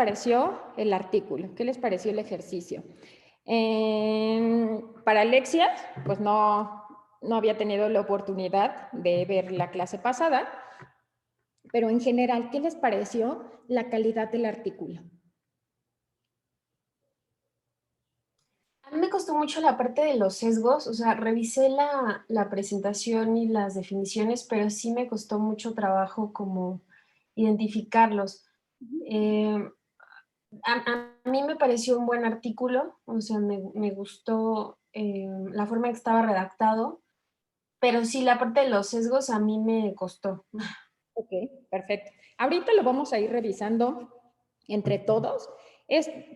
pareció el artículo? ¿Qué les pareció el ejercicio? Para Alexia, pues no había tenido la oportunidad de ver la clase pasada, pero en general, ¿qué les pareció la calidad del artículo? A mí me costó mucho la parte de los sesgos, o sea, revisé la presentación y las definiciones, pero sí me costó mucho trabajo como identificarlos. Eh, a mí me pareció un buen artículo, o sea, me gustó la forma en que estaba redactado, pero sí la parte de los sesgos a mí me costó. Ok, perfecto. Ahorita lo vamos a ir revisando entre todos.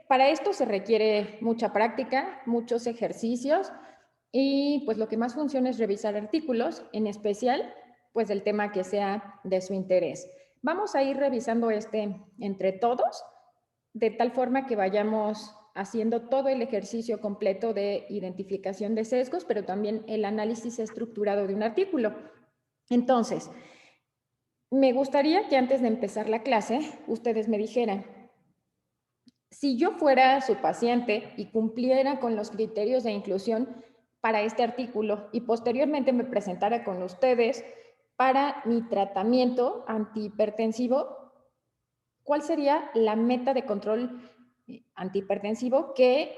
Para esto se requiere mucha práctica, muchos ejercicios y pues lo que más funciona es revisar artículos, en especial pues del tema que sea de su interés. Vamos a ir revisando entre todos, de tal forma que vayamos haciendo todo el ejercicio completo de identificación de sesgos, pero también el análisis estructurado de un artículo. Entonces, me gustaría que antes de empezar la clase, ustedes me dijeran, si yo fuera su paciente y cumpliera con los criterios de inclusión para este artículo y posteriormente me presentara con ustedes para mi tratamiento antihipertensivo, ¿cuál sería la meta de control antihipertensivo que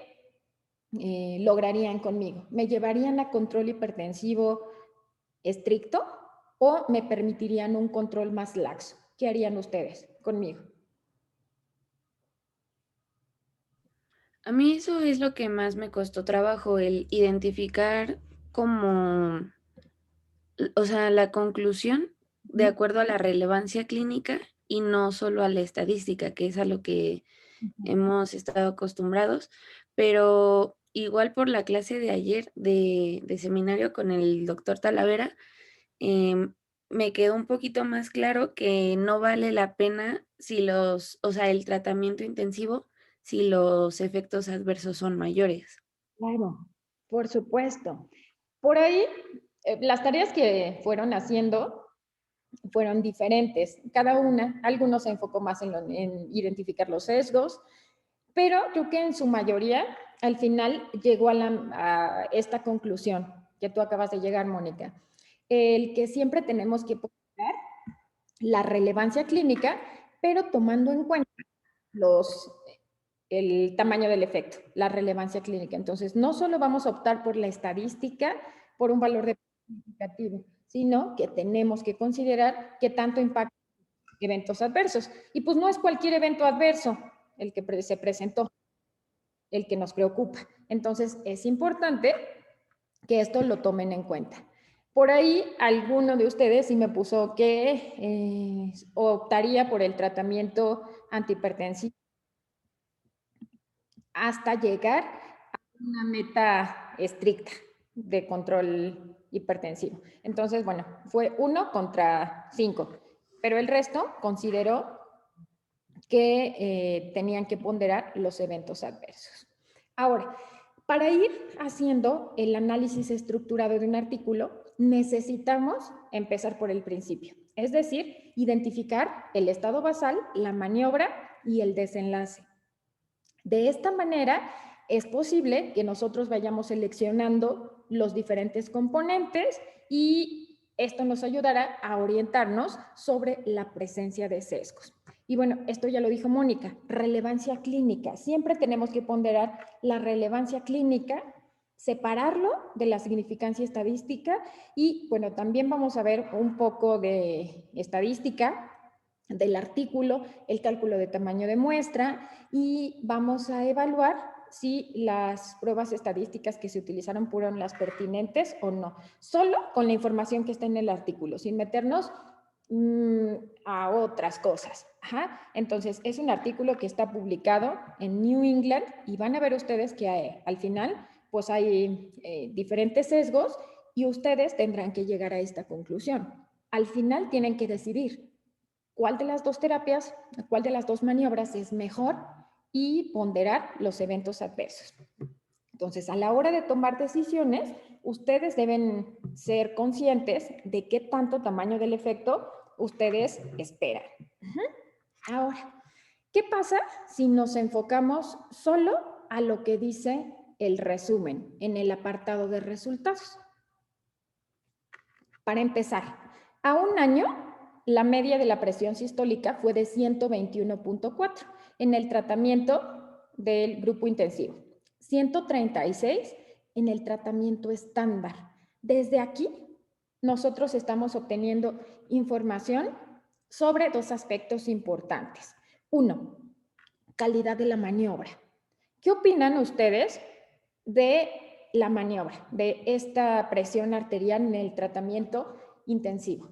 lograrían conmigo? ¿Me llevarían a control hipertensivo estricto o me permitirían un control más laxo? ¿Qué harían ustedes conmigo? A mí eso es lo que más me costó trabajo, el identificar como, o sea, la conclusión de Ujú, acuerdo a la relevancia clínica y no solo a la estadística, que es a lo que ujú. hemos estado acostumbrados, pero igual por la clase de ayer de seminario con el doctor Talavera, em, me quedó un poquito más claro que no vale la pena si o sea, el tratamiento intensivo, si los efectos adversos son mayores. Claro, por supuesto. Por ahí, las tareas que fueron haciendo fueron diferentes. Cada una, algunos se enfocó más en identificar los sesgos, pero creo que en su mayoría, al final, llegó a esta conclusión que tú acabas de llegar, Mónica. El que siempre tenemos que poner la relevancia clínica, pero tomando en cuenta los, el tamaño del efecto, la relevancia clínica. Entonces, no solo vamos a optar por la estadística, por un valor de significativo, sino que tenemos que considerar qué tanto impacta eventos adversos. Y pues no es cualquier evento adverso el que se presentó, el que nos preocupa. Entonces, es importante que esto lo tomen en cuenta. Por ahí, alguno de ustedes sí me puso que optaría por el tratamiento antihipertensivo hasta llegar a una meta estricta de control hipertensivo. Entonces, bueno, fue 1 contra 5, pero el resto consideró que tenían que ponderar los eventos adversos. Ahora, para ir haciendo el análisis estructurado de un artículo, necesitamos empezar por el principio, es decir, identificar el estado basal, la maniobra y el desenlace. De esta manera, es posible que nosotros vayamos seleccionando los diferentes componentes y esto nos ayudará a orientarnos sobre la presencia de sesgos. Y bueno, esto ya lo dijo Mónica, relevancia clínica. Siempre tenemos que ponderar la relevancia clínica, separarlo de la significancia estadística y bueno, también vamos a ver un poco de estadística del artículo, el cálculo de tamaño de muestra y vamos a evaluar si las pruebas estadísticas que se utilizaron fueron las pertinentes o no, solo con la información que está en el artículo, sin meternos a otras cosas. Ajá. Entonces, es un artículo que está publicado en New England y van a ver ustedes que al final, pues hay diferentes sesgos y ustedes tendrán que llegar a esta conclusión. Al final tienen que decidir cuál de las dos terapias, cuál de las dos maniobras es mejor y ponderar los eventos adversos. Entonces, a la hora de tomar decisiones, ustedes deben ser conscientes de qué tanto tamaño del efecto ustedes esperan. Ahora, ¿Qué pasa si nos enfocamos solo a lo que dice el resumen en el apartado de resultados? Para empezar, a un año, la media de la presión sistólica fue de 121.4 en el tratamiento del grupo intensivo, 136 en el tratamiento estándar. Desde aquí, nosotros estamos obteniendo información sobre dos aspectos importantes. Uno, calidad de la maniobra. ¿Qué opinan ustedes de la maniobra, de esta presión arterial en el tratamiento intensivo?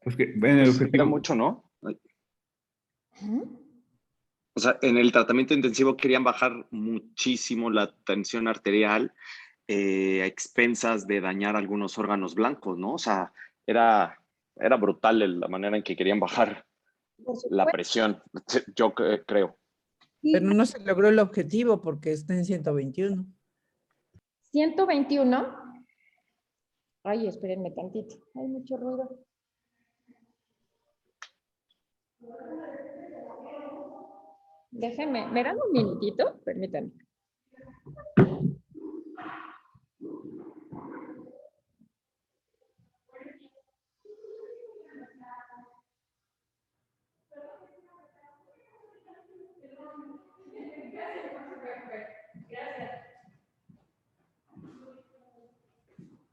Pues que, en el objetivo. Era mucho, ¿no? O sea, en el tratamiento intensivo querían bajar muchísimo la tensión arterial a expensas de dañar algunos órganos blancos, ¿no? O sea, era brutal la manera en que querían bajar la presión, yo creo. Pero no se logró el objetivo porque está en 121. 121. Ay, espérenme tantito. Hay mucho ruido. Déjenme, ¿me dan un minutito? Permítanme.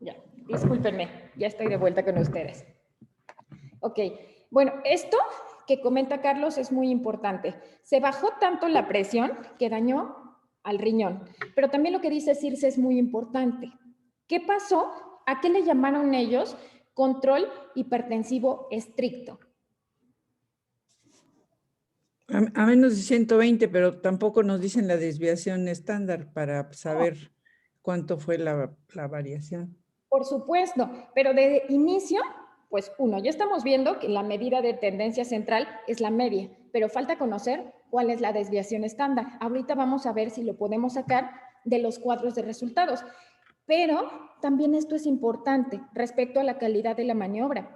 Ya, discúlpenme, ya estoy de vuelta con ustedes. Ok, bueno, esto que comenta Carlos es muy importante. Se bajó tanto la presión que dañó al riñón, pero también lo que dice Circe es muy importante. ¿Qué pasó? ¿A qué le llamaron ellos control hipertensivo estricto? A menos de 120, pero tampoco nos dicen la desviación estándar para saber cuánto fue la variación. Por supuesto, pero de inicio, pues ya estamos viendo que la medida de tendencia central es la media, pero falta conocer cuál es la desviación estándar. Ahorita vamos a ver si lo podemos sacar de los cuadros de resultados. Pero también esto es importante respecto a la calidad de la maniobra.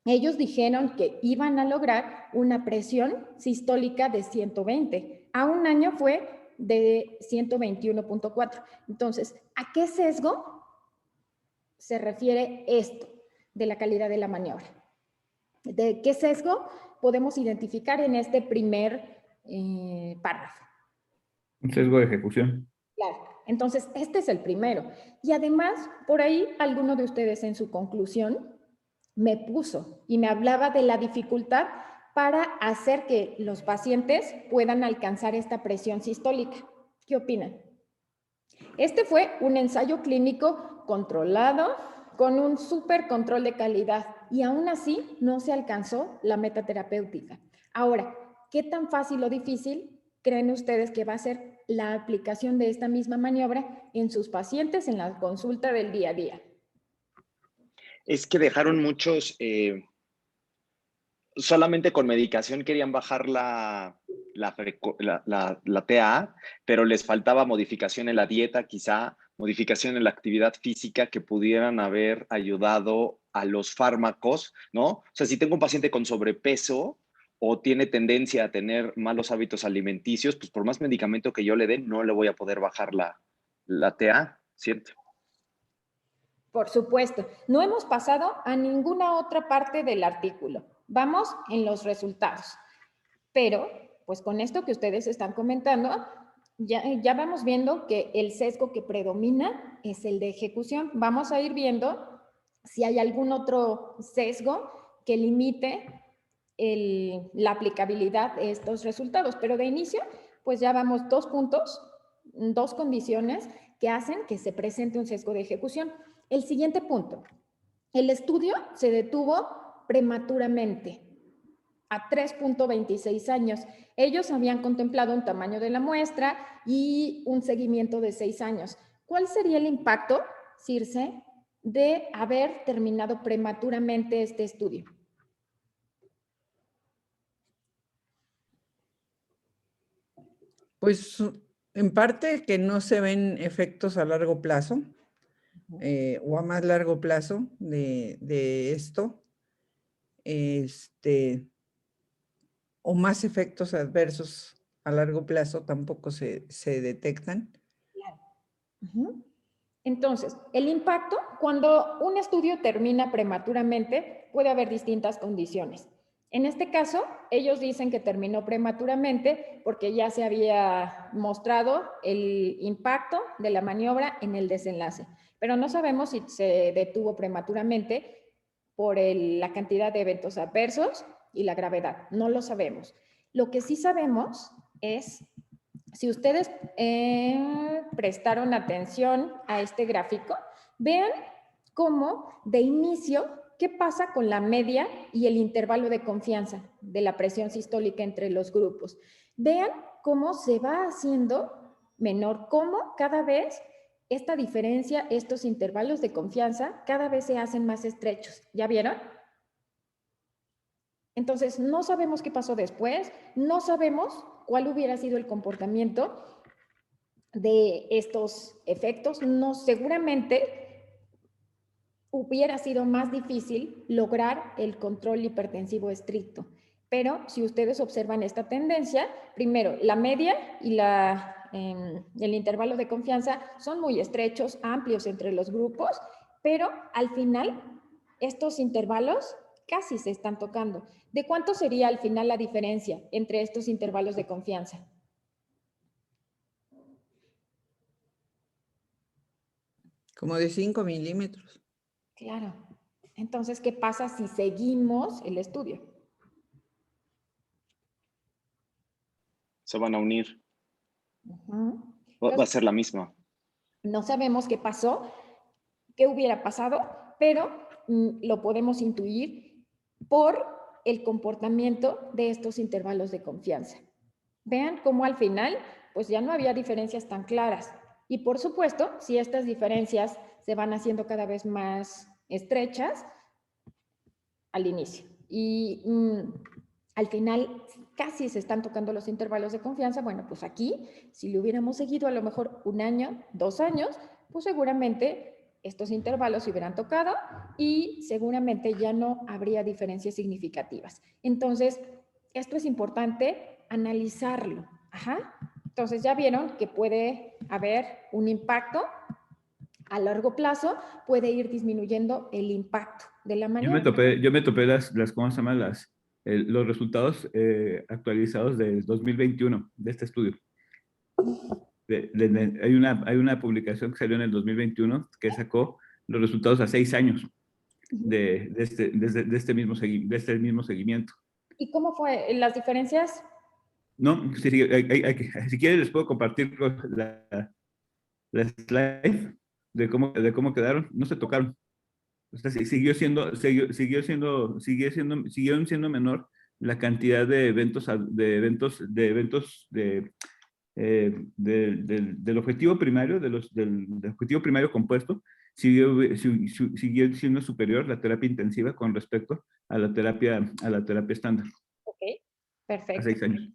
Ellos dijeron que iban a lograr una presión sistólica de 120. A un año fue de 121.4. Entonces, ¿a qué sesgo se refiere esto de la calidad de la maniobra? ¿De qué sesgo podemos identificar en este primer párrafo? Un sesgo de ejecución. Claro, entonces este es el primero. Y además, por ahí alguno de ustedes en su conclusión me puso y me hablaba de la dificultad para hacer que los pacientes puedan alcanzar esta presión sistólica. ¿Qué opinan? Este fue un ensayo clínico controlado con un súper control de calidad y aún así no se alcanzó la meta terapéutica. Ahora, ¿qué tan fácil o difícil creen ustedes que va a ser la aplicación de esta misma maniobra en sus pacientes en la consulta del día a día? Es que dejaron muchos, solamente con medicación querían bajar la TA, pero les faltaba modificación en la dieta, quizá modificación en la actividad física que pudieran haber ayudado a los fármacos, ¿no? O sea, si tengo un paciente con sobrepeso o tiene tendencia a tener malos hábitos alimenticios, pues por más medicamento que yo le dé, no le voy a poder bajar la TA, ¿cierto? Por supuesto, no hemos pasado a ninguna otra parte del artículo. Vamos en los resultados. Pero, pues con esto que ustedes están comentando, ya vamos viendo que el sesgo que predomina es el de ejecución. Vamos a ir viendo si hay algún otro sesgo que limite la aplicabilidad de estos resultados. Pero de inicio, pues ya vamos 2 puntos, 2 condiciones que hacen que se presente un sesgo de ejecución. El siguiente punto, el estudio se detuvo prematuramente a 3.26 años. Ellos habían contemplado un tamaño de la muestra y un seguimiento de 6 años. ¿Cuál sería el impacto, Circe, de haber terminado prematuramente este estudio? Pues en parte que no se ven efectos a largo plazo. O a más largo plazo de esto. o más efectos adversos a largo plazo tampoco se detectan. Claro. Ujú. Entonces, el impacto, cuando un estudio termina prematuramente, puede haber distintas condiciones. En este caso, ellos dicen que terminó prematuramente porque ya se había mostrado el impacto de la maniobra en el desenlace, pero no sabemos si se detuvo prematuramente por la cantidad de eventos adversos y la gravedad. No lo sabemos. Lo que sí sabemos es, si ustedes prestaron atención a este gráfico, vean cómo de inicio, ¿qué pasa con la media y el intervalo de confianza de la presión sistólica entre los grupos? Vean cómo se va haciendo menor, cómo cada vez esta diferencia, estos intervalos de confianza, cada vez se hacen más estrechos. ¿Ya vieron? Entonces, no sabemos qué pasó después, no sabemos cuál hubiera sido el comportamiento de estos efectos. No, seguramente hubiera sido más difícil lograr el control hipertensivo estricto. Pero si ustedes observan esta tendencia, primero, la media y el intervalo de confianza son muy estrechos, amplios entre los grupos, pero al final estos intervalos casi se están tocando. ¿De cuánto sería al final la diferencia entre estos intervalos de confianza? Como de 5 milímetros. Claro. Entonces, ¿qué pasa si seguimos el estudio? Se van a unir. Uh-huh. Va a ser la misma. No sabemos qué pasó, qué hubiera pasado, pero lo podemos intuir por el comportamiento de estos intervalos de confianza. Vean cómo al final, pues ya no había diferencias tan claras. Y por supuesto, si estas diferencias se van haciendo cada vez más estrechas al inicio y al final casi se están tocando los intervalos de confianza, bueno, pues aquí, si le hubiéramos seguido a lo mejor 1 año, 2 años, pues seguramente estos intervalos se hubieran tocado y seguramente ya no habría diferencias significativas. Entonces, esto es importante analizarlo. Ajá. Entonces, ya vieron que puede haber un impacto a largo plazo, puede ir disminuyendo el impacto de la maniobra. Yo me topé ¿cómo se llaman? Los resultados actualizados del 2021 de este estudio. Hay una publicación que salió en el 2021 que sacó los resultados a 6 años de este mismo seguimiento. ¿Y cómo fue? ¿Las diferencias? No, si quieres les puedo compartir la slide de cómo quedaron. No se tocaron. O sea, siguieron siendo menor la cantidad de eventos del objetivo primario, del objetivo primario compuesto, siguió siendo superior la terapia intensiva con respecto a la terapia estándar. Ok, A perfecto. 6 años.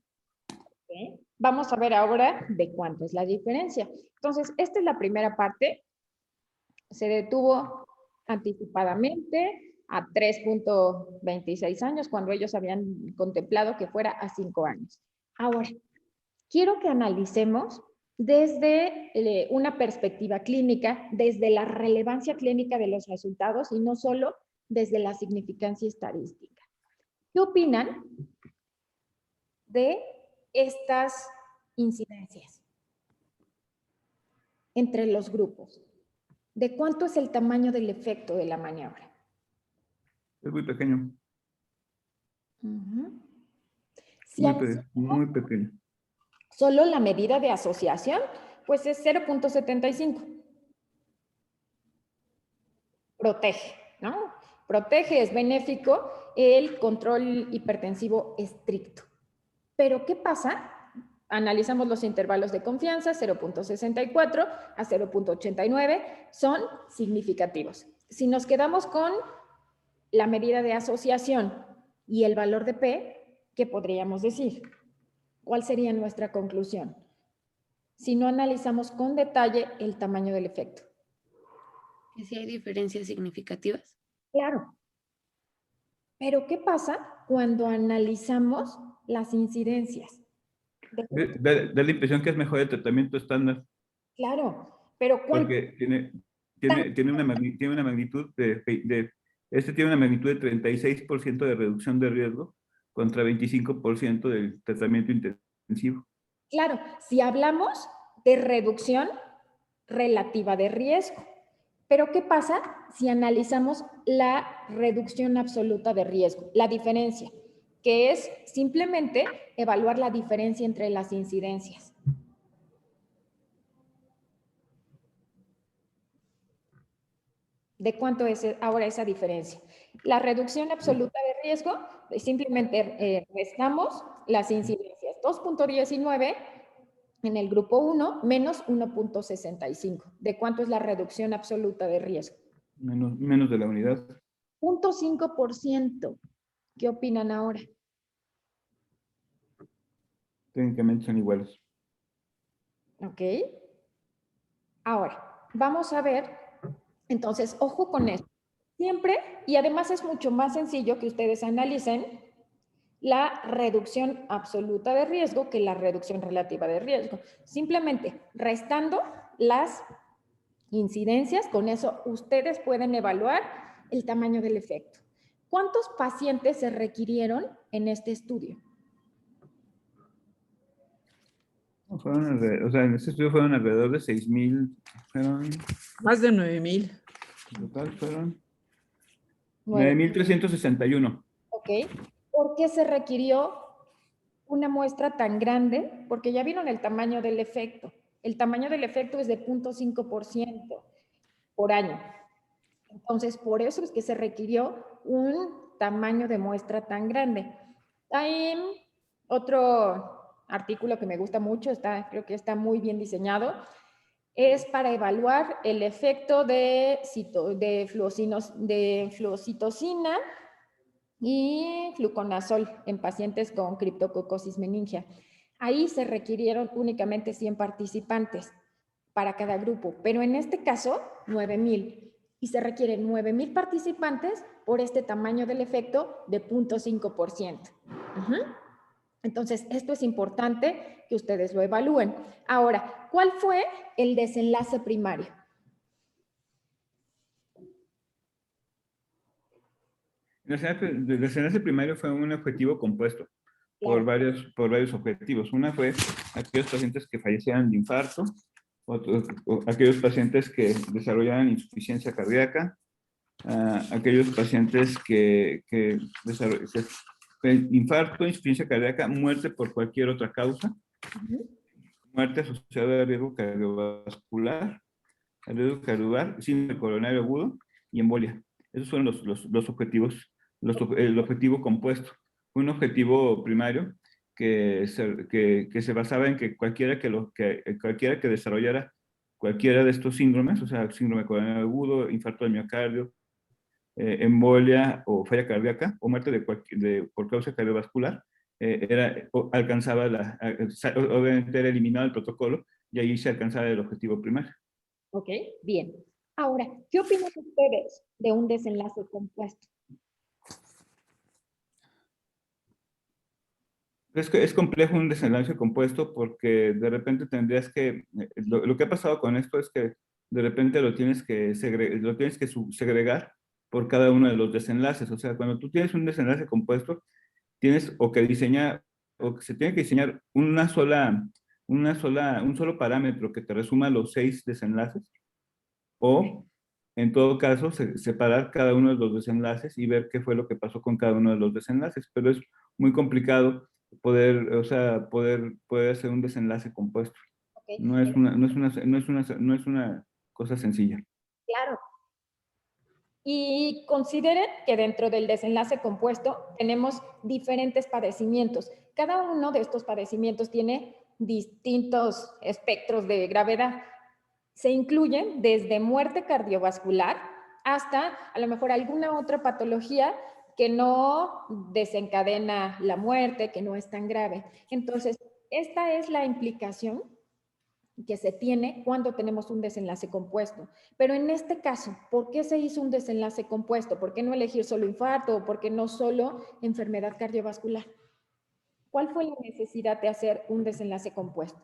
Okay. Vamos a ver ahora de cuánto es la diferencia. Entonces, esta es la primera parte. Se detuvo anticipadamente a 3.26 años cuando ellos habían contemplado que fuera a 5 años. Ahora, quiero que analicemos desde una perspectiva clínica, desde la relevancia clínica de los resultados y no solo desde la significancia estadística. ¿Qué opinan de estas incidencias entre los grupos? ¿De cuánto es el tamaño del efecto de la maniobra? Es muy pequeño. Uh-huh. Si Muy pequeño. solo la medida de asociación, pues es 0.75. Protege, ¿no? Protege, es benéfico el control hipertensivo estricto. Pero, ¿qué pasa? Analizamos los intervalos de confianza, 0.64 a 0.89, son significativos. Si nos quedamos con la medida de asociación y el valor de P, ¿qué podríamos decir? ¿Cuál sería nuestra conclusión? Si no analizamos con detalle el tamaño del efecto. ¿Y si hay diferencias significativas? Claro. Pero ¿qué pasa cuando analizamos las incidencias? Da la impresión que es mejor el tratamiento estándar, Claro, pero ¿cuánto? porque tiene una magnitud este tiene una magnitud de 36% de reducción de riesgo contra 25% del tratamiento intensivo. Claro, si hablamos de reducción relativa de riesgo. Pero ¿qué pasa si analizamos la reducción absoluta de riesgo? La diferencia, que es simplemente evaluar la diferencia entre las incidencias. ¿De cuánto es ahora esa diferencia? La reducción absoluta de riesgo, simplemente restamos las incidencias. 2.19 en el grupo 1 menos 1.65. ¿De cuánto es la reducción absoluta de riesgo? Menos de la unidad. 0.5%. ¿Qué opinan ahora? Técnicamente son iguales. ¿Ok? Ahora, vamos a ver, entonces, ojo con esto. Siempre, y además es mucho más sencillo que ustedes analicen la reducción absoluta de riesgo que la reducción relativa de riesgo. Simplemente restando las incidencias, con eso ustedes pueden evaluar el tamaño del efecto. ¿Cuántos pacientes se requirieron en este estudio? En este estudio fueron alrededor de 6,000, Más de 9,000. en total fueron 9. 9,361. ¿Ok? ¿Por qué se requirió una muestra tan grande? Porque ya vieron el tamaño del efecto. El tamaño del efecto es de 0.5% por año. Entonces, por eso es que se requirió un tamaño de muestra tan grande. Hay otro artículo que me gusta mucho, creo que está muy bien diseñado, es para evaluar el efecto de fluocitocina y fluconazol en pacientes con criptococosis meningia. Ahí se requirieron únicamente 100 participantes para cada grupo, pero en este caso 9,000, y se requieren 9,000 participantes por este tamaño del efecto de 0.5%. Entonces, esto es importante que ustedes lo evalúen. Ahora, ¿cuál fue el desenlace primario? El desenlace primario fue un objetivo compuesto Claro. por varios objetivos. Una fue aquellos pacientes que fallecieran de infarto, aquellos pacientes que desarrollaran insuficiencia cardíaca, aquellos pacientes que infarto, insuficiencia cardíaca, muerte por cualquier otra causa, muerte asociada a riesgo cardiovascular, síndrome coronario agudo y embolia. Esos fueron los objetivos, el objetivo compuesto. Un objetivo primario que se basaba en que cualquiera que desarrollara cualquiera de estos síndromes, o sea, síndrome coronario agudo, infarto del miocardio, embolia o falla cardíaca o muerte por causa cardiovascular, alcanzaba obviamente era eliminado el protocolo y ahí se alcanzaba el objetivo primario. Ok, bien. Ahora, ¿qué opinan ustedes de un desenlace compuesto? Es complejo un desenlace compuesto porque de repente tendrías que, lo que ha pasado con esto es que de repente lo tienes que segregar por cada uno de los desenlaces. O sea, cuando tú tienes un desenlace compuesto, tienes o que se tiene que diseñar un solo parámetro que te resuma los 6 desenlaces, o en todo caso separar cada uno de los desenlaces y ver qué fue lo que pasó con cada uno de los desenlaces, pero es muy complicado poder hacer un desenlace compuesto. Okay. No es una cosa sencilla. Claro. Y consideren que dentro del desenlace compuesto tenemos diferentes padecimientos. Cada uno de estos padecimientos tiene distintos espectros de gravedad. Se incluyen desde muerte cardiovascular hasta a lo mejor alguna otra patología que no desencadena la muerte, que no es tan grave. Entonces, esta es la implicación que se tiene cuando tenemos un desenlace compuesto. Pero en este caso, ¿por qué se hizo un desenlace compuesto? ¿Por qué no elegir solo infarto o por qué no solo enfermedad cardiovascular? ¿Cuál fue la necesidad de hacer un desenlace compuesto?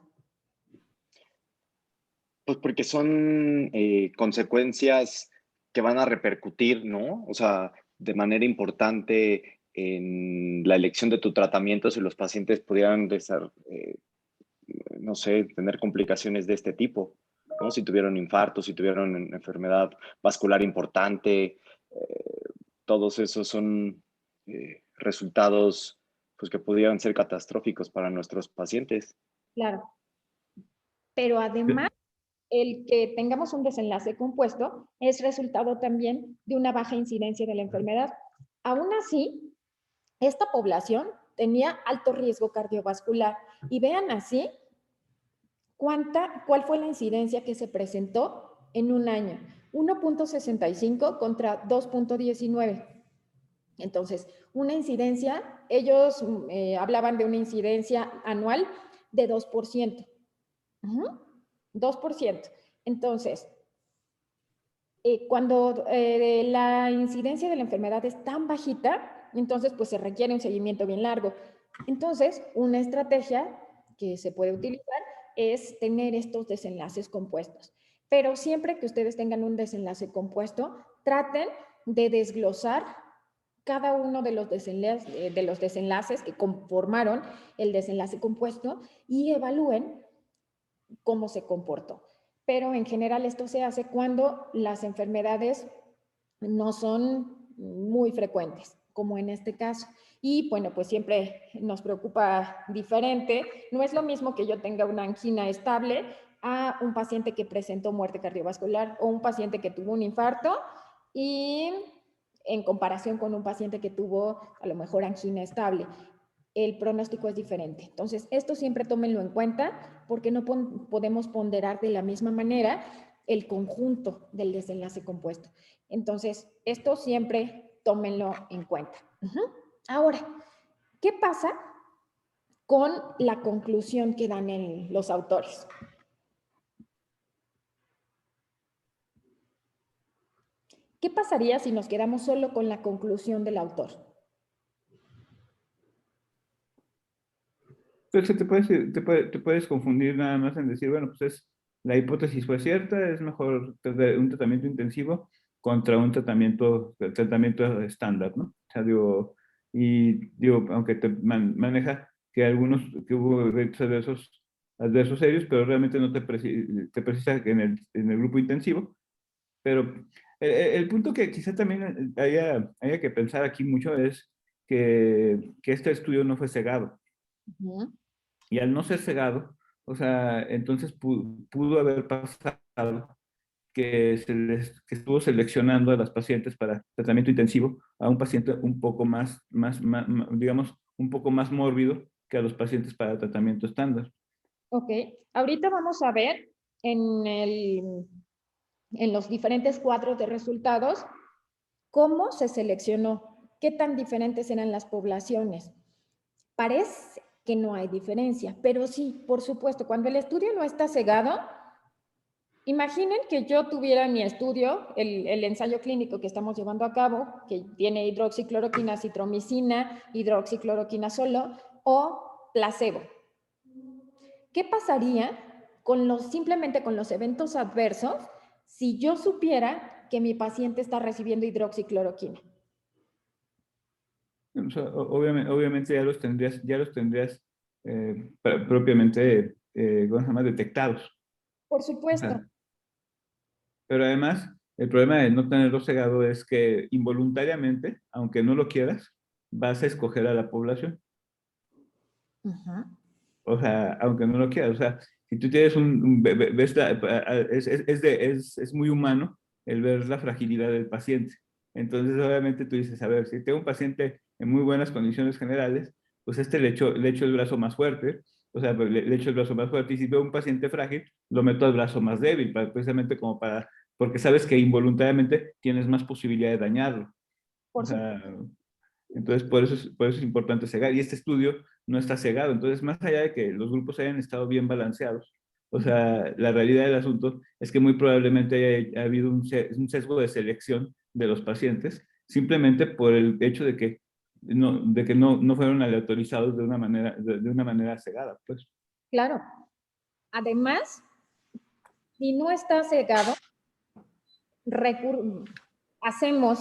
Pues porque son consecuencias que van a repercutir, ¿no? O sea, de manera importante en la elección de tu tratamiento si los pacientes pudieran no sé, tener complicaciones de este tipo, ¿no? Si tuvieron infarto, si tuvieron enfermedad vascular importante, todos esos son resultados pues, que pudieran ser catastróficos para nuestros pacientes. Claro. Pero además, el que tengamos un desenlace compuesto es resultado también de una baja incidencia de la enfermedad. Aún así, esta población tenía alto riesgo cardiovascular. Y vean así, ¿cuál fue la incidencia que se presentó en un año? 1.65 contra 2.19. Entonces, una incidencia, ellos hablaban de una incidencia anual de 2%. 2%. Entonces, cuando la incidencia de la enfermedad es tan bajita, entonces pues se requiere un seguimiento bien largo. Entonces, una estrategia que se puede utilizar es tener estos desenlaces compuestos. Pero siempre que ustedes tengan un desenlace compuesto, traten de desglosar cada uno de los desenlaces que conformaron el desenlace compuesto y evalúen cómo se comportó. Pero en general esto se hace cuando las enfermedades no son muy frecuentes, como en este caso. Y bueno, pues siempre nos preocupa diferente. No es lo mismo que yo tenga una angina estable a un paciente que presentó muerte cardiovascular o un paciente que tuvo un infarto y en comparación con un paciente que tuvo a lo mejor angina estable. El pronóstico es diferente. Entonces, esto siempre tómenlo en cuenta porque no podemos ponderar de la misma manera el conjunto del desenlace compuesto. Entonces, esto siempre tómenlo en cuenta. Ahora, ¿qué pasa con la conclusión que dan los autores? ¿Qué pasaría si nos quedamos solo con la conclusión del autor? Entonces te puedes confundir nada más en decir, bueno, pues la hipótesis fue cierta, es mejor un tratamiento intensivo contra un tratamiento estándar, ¿no? O sea, digo, aunque te maneja que que hubo eventos adversos serios, pero realmente no te precisa en el grupo intensivo. Pero el punto que quizá también haya que pensar aquí mucho es que este estudio no fue cegado. Y al no ser cegado, o sea, entonces pudo haber pasado que estuvo seleccionando a las pacientes para tratamiento intensivo a un paciente un poco digamos, un poco más mórbido que a los pacientes para tratamiento estándar. Ok, ahorita vamos a ver en los diferentes cuadros de resultados cómo se seleccionó, qué tan diferentes eran las poblaciones. Parece que no hay diferencia, pero sí, por supuesto, cuando el estudio no está cegado, imaginen que yo tuviera mi estudio, el ensayo clínico que estamos llevando a cabo, que tiene hidroxicloroquina, citromicina, hidroxicloroquina solo o placebo. ¿Qué pasaría simplemente con los eventos adversos si yo supiera que mi paciente está recibiendo hidroxicloroquina? O sea, obviamente ya los tendrías propiamente ¿cómo se llama? Detectados. Por O supuesto. sea, pero además, el problema de no tenerlo cegado es que involuntariamente, aunque no lo quieras, vas a escoger a la población. O sea, aunque no lo quieras. O sea, si tú tienes es muy humano el ver la fragilidad del paciente. Entonces, obviamente tú dices, a ver, si tengo un paciente en muy buenas condiciones generales, pues le echo el brazo más fuerte, o sea, le echo el brazo más fuerte, y si veo un paciente frágil, lo meto al brazo más débil, precisamente porque sabes que involuntariamente tienes más posibilidad de dañarlo. Por O supuesto. sea, entonces por eso es importante cegar, y este estudio no está cegado. Entonces, más allá de que los grupos hayan estado bien balanceados, O sea, la realidad del asunto es que muy probablemente haya habido un sesgo de selección de los pacientes, simplemente por el hecho de que no fueron aleatorizados de una manera cegada, pues. Claro. Además, si no está cegado,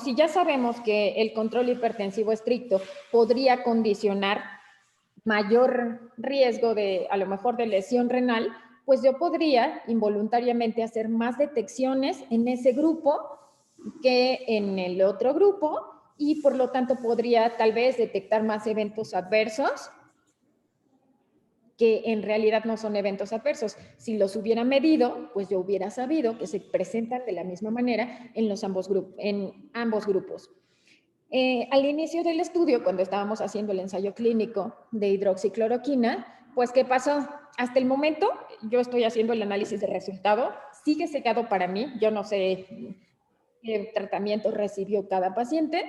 si ya sabemos que el control hipertensivo estricto podría condicionar mayor riesgo de, a lo mejor, de lesión renal, pues yo podría involuntariamente hacer más detecciones en ese grupo que en el otro grupo y por lo tanto podría tal vez detectar más eventos adversos que en realidad no son eventos adversos. Si los hubiera medido, pues yo hubiera sabido que se presentan de la misma manera en ambos grupos. Al inicio del estudio, cuando estábamos haciendo el ensayo clínico de hidroxicloroquina, pues ¿qué pasó? Hasta el momento, yo estoy haciendo el análisis de resultado, sigue secado para mí, yo no sé qué tratamiento recibió cada paciente,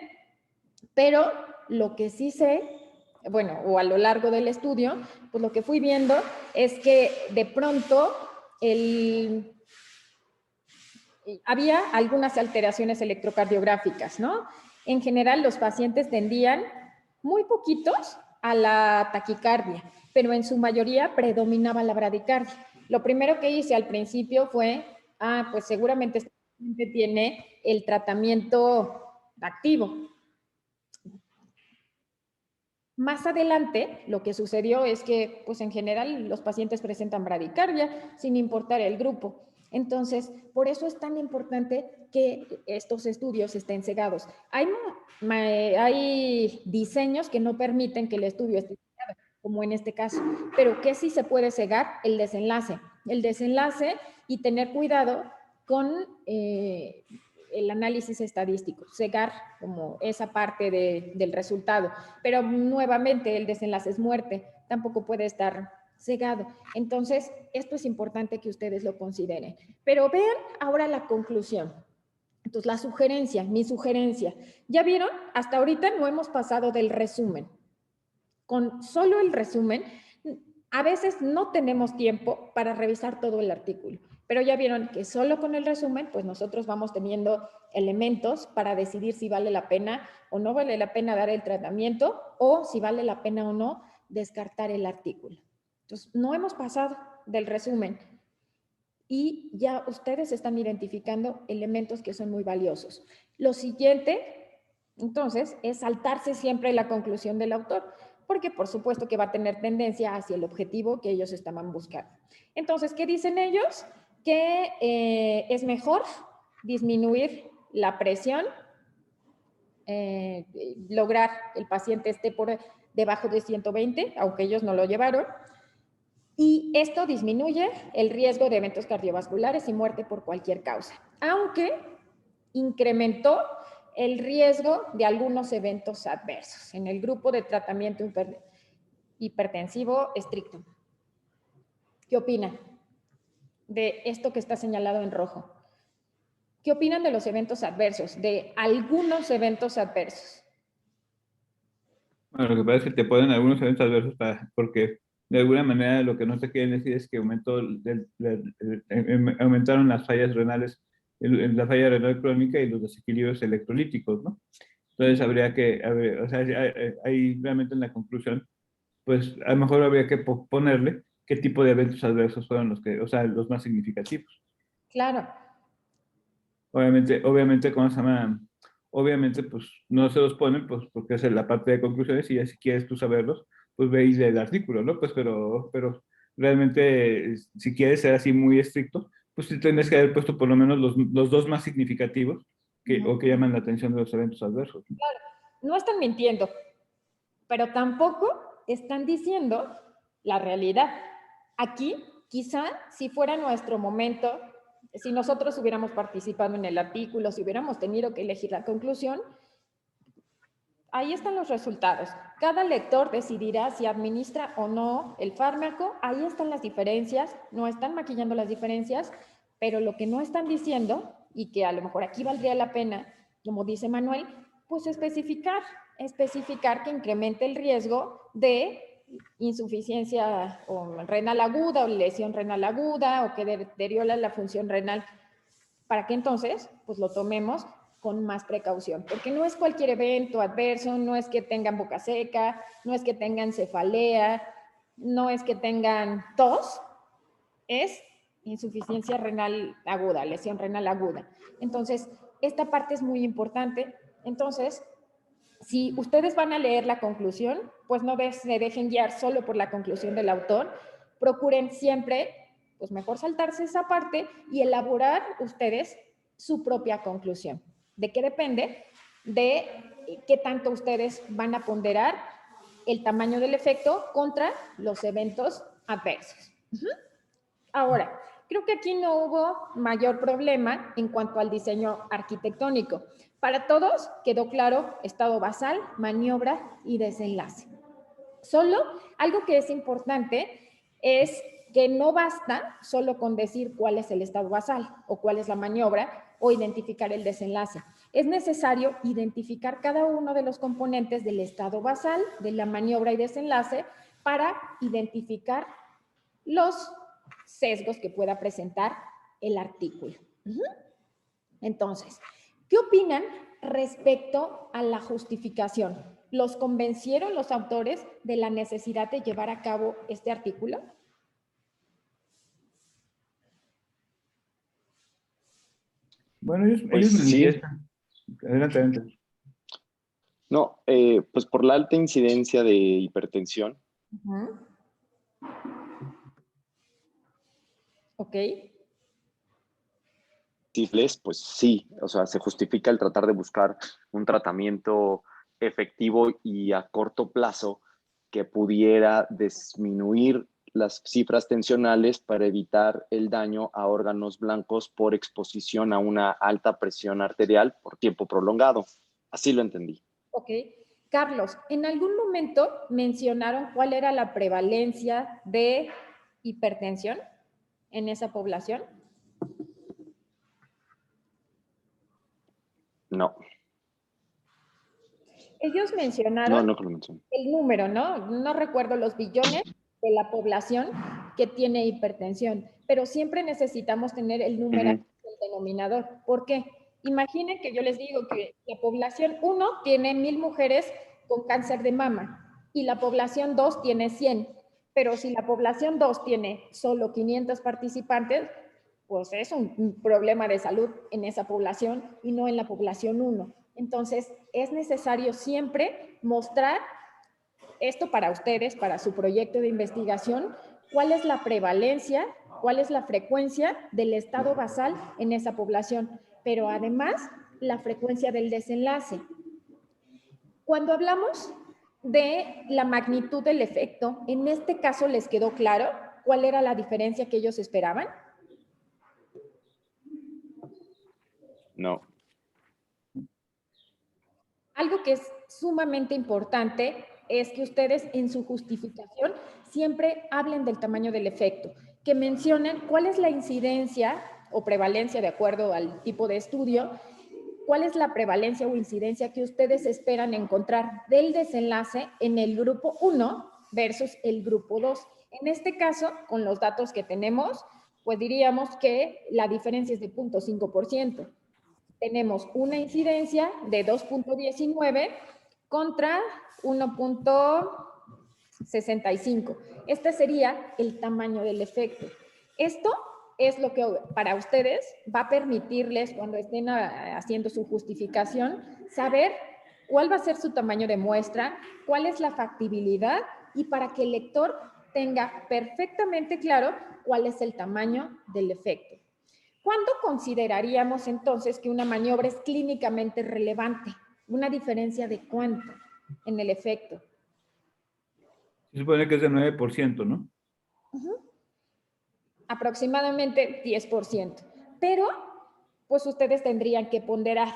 pero lo que sí sé, bueno, o a lo largo del estudio, pues lo que fui viendo es que de pronto había algunas alteraciones electrocardiográficas, ¿no? En general, los pacientes tendían muy poquitos a la taquicardia, pero en su mayoría predominaba la bradicardia. Lo primero que hice al principio fue, pues seguramente este paciente tiene el tratamiento activo. Más adelante, lo que sucedió es que, pues en general, los pacientes presentan bradicardia sin importar el grupo. Entonces, por eso es tan importante que estos estudios estén cegados. Hay diseños que no permiten que el estudio esté cegado, como en este caso, pero que sí se puede cegar el desenlace. El desenlace y tener cuidado con el análisis estadístico, cegar como esa parte del resultado. Pero nuevamente el desenlace es muerte, tampoco puede estar cegado. Entonces, esto es importante que ustedes lo consideren. Pero vean ahora la conclusión. Entonces, mi sugerencia. ¿Ya vieron? Hasta ahorita no hemos pasado del resumen. Con solo el resumen, a veces no tenemos tiempo para revisar todo el artículo, pero ya vieron que solo con el resumen, pues nosotros vamos teniendo elementos para decidir si vale la pena o no vale la pena dar el tratamiento o si vale la pena o no descartar el artículo. Entonces, no hemos pasado del resumen y ya ustedes están identificando elementos que son muy valiosos. Lo siguiente, entonces, es saltarse siempre la conclusión del autor, porque por supuesto que va a tener tendencia hacia el objetivo que ellos estaban buscando. Entonces, ¿qué dicen ellos? Que es mejor disminuir la presión, lograr que el paciente esté por debajo de 120, aunque ellos no lo llevaron, y esto disminuye el riesgo de eventos cardiovasculares y muerte por cualquier causa, aunque incrementó el riesgo de algunos eventos adversos en el grupo de tratamiento hipertensivo estricto. ¿Qué opinan de esto que está señalado en rojo? ¿Qué opinan de los eventos adversos, de algunos eventos adversos? Bueno, lo que pasa es que te ponen algunos eventos adversos porque de alguna manera lo que no te quieren decir es que aumentaron las fallas renales, la falla renal crónica y los desequilibrios electrolíticos, ¿no? Entonces habría que, o sea, ahí realmente en la conclusión, pues a lo mejor habría que ponerle qué tipo de eventos adversos fueron los más significativos. Claro. Obviamente, ¿cómo se llama? Obviamente, pues no se los ponen, pues porque es la parte de conclusiones y ya si quieres tú saberlos, pues veis el artículo, ¿no? Pues pero realmente, si quieres ser así muy estricto, pues sí tendrías que haber puesto por lo menos los dos más significativos o que llaman la atención de los eventos adversos. Claro, no están mintiendo, pero tampoco están diciendo la realidad. Aquí, quizá, si fuera nuestro momento, si nosotros hubiéramos participado en el artículo, si hubiéramos tenido que elegir la conclusión, ahí están los resultados. Cada lector decidirá si administra o no el fármaco. Ahí están las diferencias, no están maquillando las diferencias, pero lo que no están diciendo, y que a lo mejor aquí valdría la pena, como dice Manuel, pues especificar que incremente el riesgo de insuficiencia renal aguda o lesión renal aguda o que deteriora la función renal, para que entonces pues lo tomemos con más precaución, porque no es cualquier evento adverso, no es que tengan boca seca, no es que tengan cefalea, no es que tengan tos, es insuficiencia renal aguda, lesión renal aguda. Entonces, esta parte es muy importante. Entonces, si ustedes van a leer la conclusión, pues no se dejen guiar solo por la conclusión del autor, procuren siempre, pues mejor saltarse esa parte y elaborar ustedes su propia conclusión. ¿De qué depende? De qué tanto ustedes van a ponderar el tamaño del efecto contra los eventos adversos. Ahora, creo que aquí no hubo mayor problema en cuanto al diseño arquitectónico. Para todos quedó claro estado basal, maniobra y desenlace. Solo algo que es importante es que no basta solo con decir cuál es el estado basal o cuál es la maniobra o identificar el desenlace. Es necesario identificar cada uno de los componentes del estado basal, de la maniobra y desenlace para identificar los sesgos que pueda presentar el artículo. Entonces, ¿qué opinan respecto a la justificación? ¿Los convencieron los autores de la necesidad de llevar a cabo este artículo? Bueno, ellos Pues sí. manifiestan. Adelante, adelante. No, pues por la alta incidencia de hipertensión. Ok. Pues sí, o sea, se justifica el tratar de buscar un tratamiento efectivo y a corto plazo que pudiera disminuir las cifras tensionales para evitar el daño a órganos blancos por exposición a una alta presión arterial por tiempo prolongado. Así lo entendí. Ok. Carlos, ¿en algún momento mencionaron cuál era la prevalencia de hipertensión en esa población? No. Ellos mencionaron No lo mencioné. el número, ¿no? No recuerdo los billones de la población que tiene hipertensión, pero siempre necesitamos tener el número del denominador. ¿Por qué? Imaginen que yo les digo que la población 1 tiene 1000 mujeres con cáncer de mama y la población 2 tiene 100, pero si la población 2 tiene solo 500 participantes, pues es un problema de salud en esa población y no en la población 1. Entonces, es necesario siempre mostrar esto para ustedes, para su proyecto de investigación, cuál es la prevalencia, cuál es la frecuencia del estado basal en esa población, pero además la frecuencia del desenlace. Cuando hablamos de la magnitud del efecto, en este caso les quedó claro cuál era la diferencia que ellos esperaban. No. Algo que es sumamente importante es que ustedes en su justificación siempre hablen del tamaño del efecto, que mencionen cuál es la incidencia o prevalencia de acuerdo al tipo de estudio, cuál es la prevalencia o incidencia que ustedes esperan encontrar del desenlace en el grupo 1 versus el grupo 2. En este caso, con los datos que tenemos, pues diríamos que la diferencia es de 0.5%. Tenemos una incidencia de 2.19 contra 1.65. Este sería el tamaño del efecto. Esto es lo que para ustedes va a permitirles, cuando estén haciendo su justificación, saber cuál va a ser su tamaño de muestra, cuál es la factibilidad y para que el lector tenga perfectamente claro cuál es el tamaño del efecto. ¿Cuándo consideraríamos entonces que una maniobra es clínicamente relevante? ¿Una diferencia de cuánto en el efecto? Se supone que es de 9%, ¿no? Aproximadamente 10%. Pero, pues ustedes tendrían que ponderar.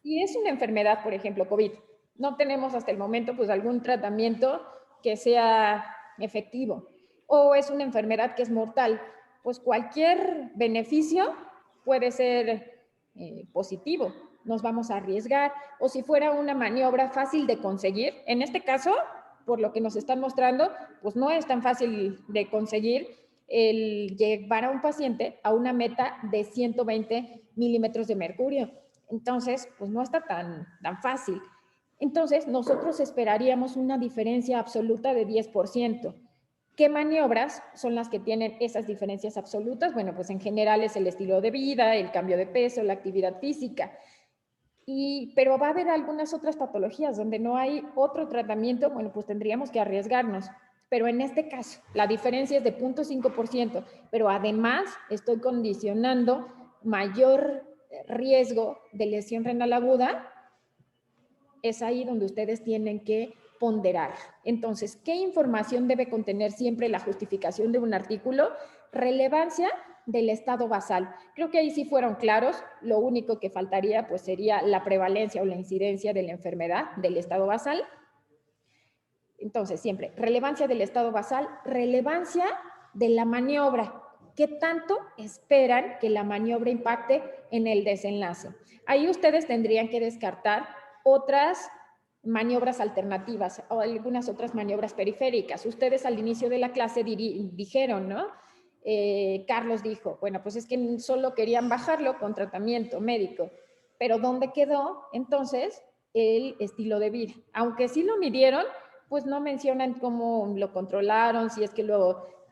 Si es una enfermedad, por ejemplo, COVID, no tenemos hasta el momento pues algún tratamiento que sea efectivo. O es una enfermedad que es mortal, pues cualquier beneficio puede ser positivo. Nos vamos a arriesgar. O si fuera una maniobra fácil de conseguir, en este caso, por lo que nos están mostrando, pues no es tan fácil de conseguir el llevar a un paciente a una meta de 120 milímetros de mercurio. Entonces, pues no está tan fácil. Entonces, nosotros esperaríamos una diferencia absoluta de 10%. ¿Qué maniobras son las que tienen esas diferencias absolutas? Bueno, pues en general es el estilo de vida, el cambio de peso, la actividad física. Pero va a haber algunas otras patologías donde no hay otro tratamiento, bueno, pues tendríamos que arriesgarnos. Pero en este caso, la diferencia es de 0.5%, pero además estoy condicionando mayor riesgo de lesión renal aguda. Es ahí donde ustedes tienen que ponderar. Entonces, ¿qué información debe contener siempre la justificación de un artículo? Relevancia del estado basal. Creo que ahí sí fueron claros. Lo único que faltaría pues sería la prevalencia o la incidencia de la enfermedad del estado basal. Entonces, siempre, relevancia del estado basal, relevancia de la maniobra. ¿Qué tanto esperan que la maniobra impacte en el desenlace? Ahí ustedes tendrían que descartar otras maniobras alternativas o algunas otras maniobras periféricas. Ustedes al inicio de la clase dijeron, ¿no? Carlos dijo, bueno, pues es que solo querían bajarlo con tratamiento médico, pero ¿dónde quedó entonces el estilo de vida? Aunque sí lo midieron, pues no mencionan cómo lo controlaron, si es que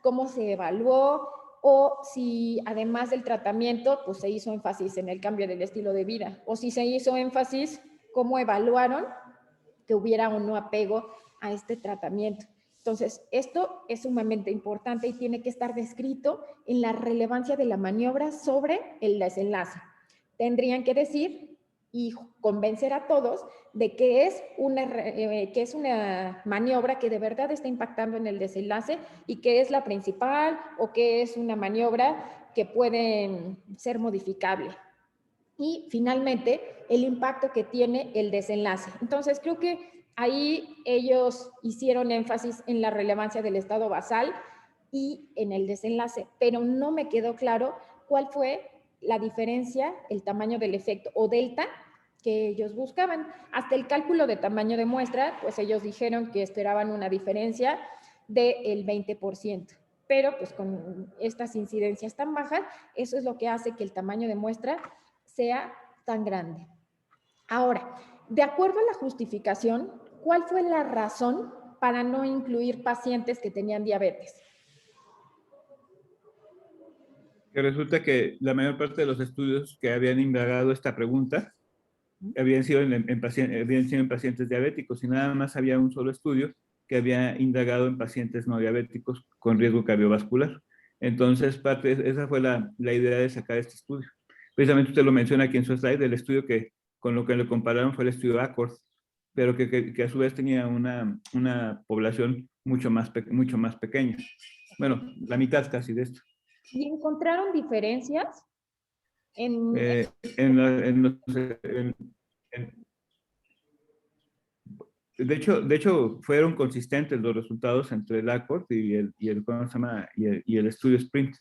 cómo se evaluó, o si además del tratamiento, pues se hizo énfasis en el cambio del estilo de vida, o si se hizo énfasis, cómo evaluaron que hubiera o no apego a este tratamiento. Entonces, esto es sumamente importante y tiene que estar descrito en la relevancia de la maniobra sobre el desenlace. Tendrían que decir y convencer a todos de que es una maniobra que de verdad está impactando en el desenlace y que es la principal o que es una maniobra que puede ser modificable. Y finalmente, el impacto que tiene el desenlace. Entonces, creo que ahí ellos hicieron énfasis en la relevancia del estado basal y en el desenlace, pero no me quedó claro cuál fue la diferencia, el tamaño del efecto o delta que ellos buscaban. Hasta el cálculo de tamaño de muestra, pues ellos dijeron que esperaban una diferencia del 20%. Pero pues con estas incidencias tan bajas, eso es lo que hace que el tamaño de muestra sea tan grande. Ahora, de acuerdo a la justificación, ¿cuál fue la razón para no incluir pacientes que tenían diabetes? Que resulta que la mayor parte de los estudios que habían indagado esta pregunta habían sido en pacientes diabéticos y nada más había un solo estudio que había indagado en pacientes no diabéticos con riesgo cardiovascular. Entonces, esa fue la idea de sacar este estudio. Precisamente usted lo menciona aquí en su slide, el estudio que con lo que le compararon fue el estudio ACCORD, pero que a su vez tenía una población mucho más pequeña. Bueno, la mitad casi de esto. ¿Y encontraron diferencias en de hecho, fueron consistentes los resultados entre el ACCORD y ¿cómo se llama? y el estudio SPRINT.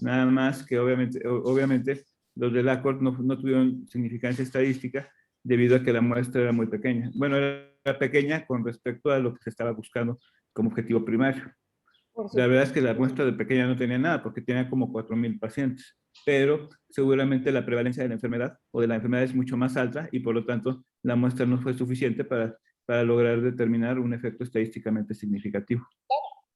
Nada más que obviamente los del ACCORD no tuvieron significancia estadística debido a que la muestra era muy pequeña. Bueno, era pequeña con respecto a lo que se estaba buscando como objetivo primario. La verdad es que la muestra de pequeña no tenía nada porque tenía como 4,000 pacientes, pero seguramente la prevalencia de la enfermedad o de la enfermedad es mucho más alta y por lo tanto la muestra no fue suficiente para lograr determinar un efecto estadísticamente significativo.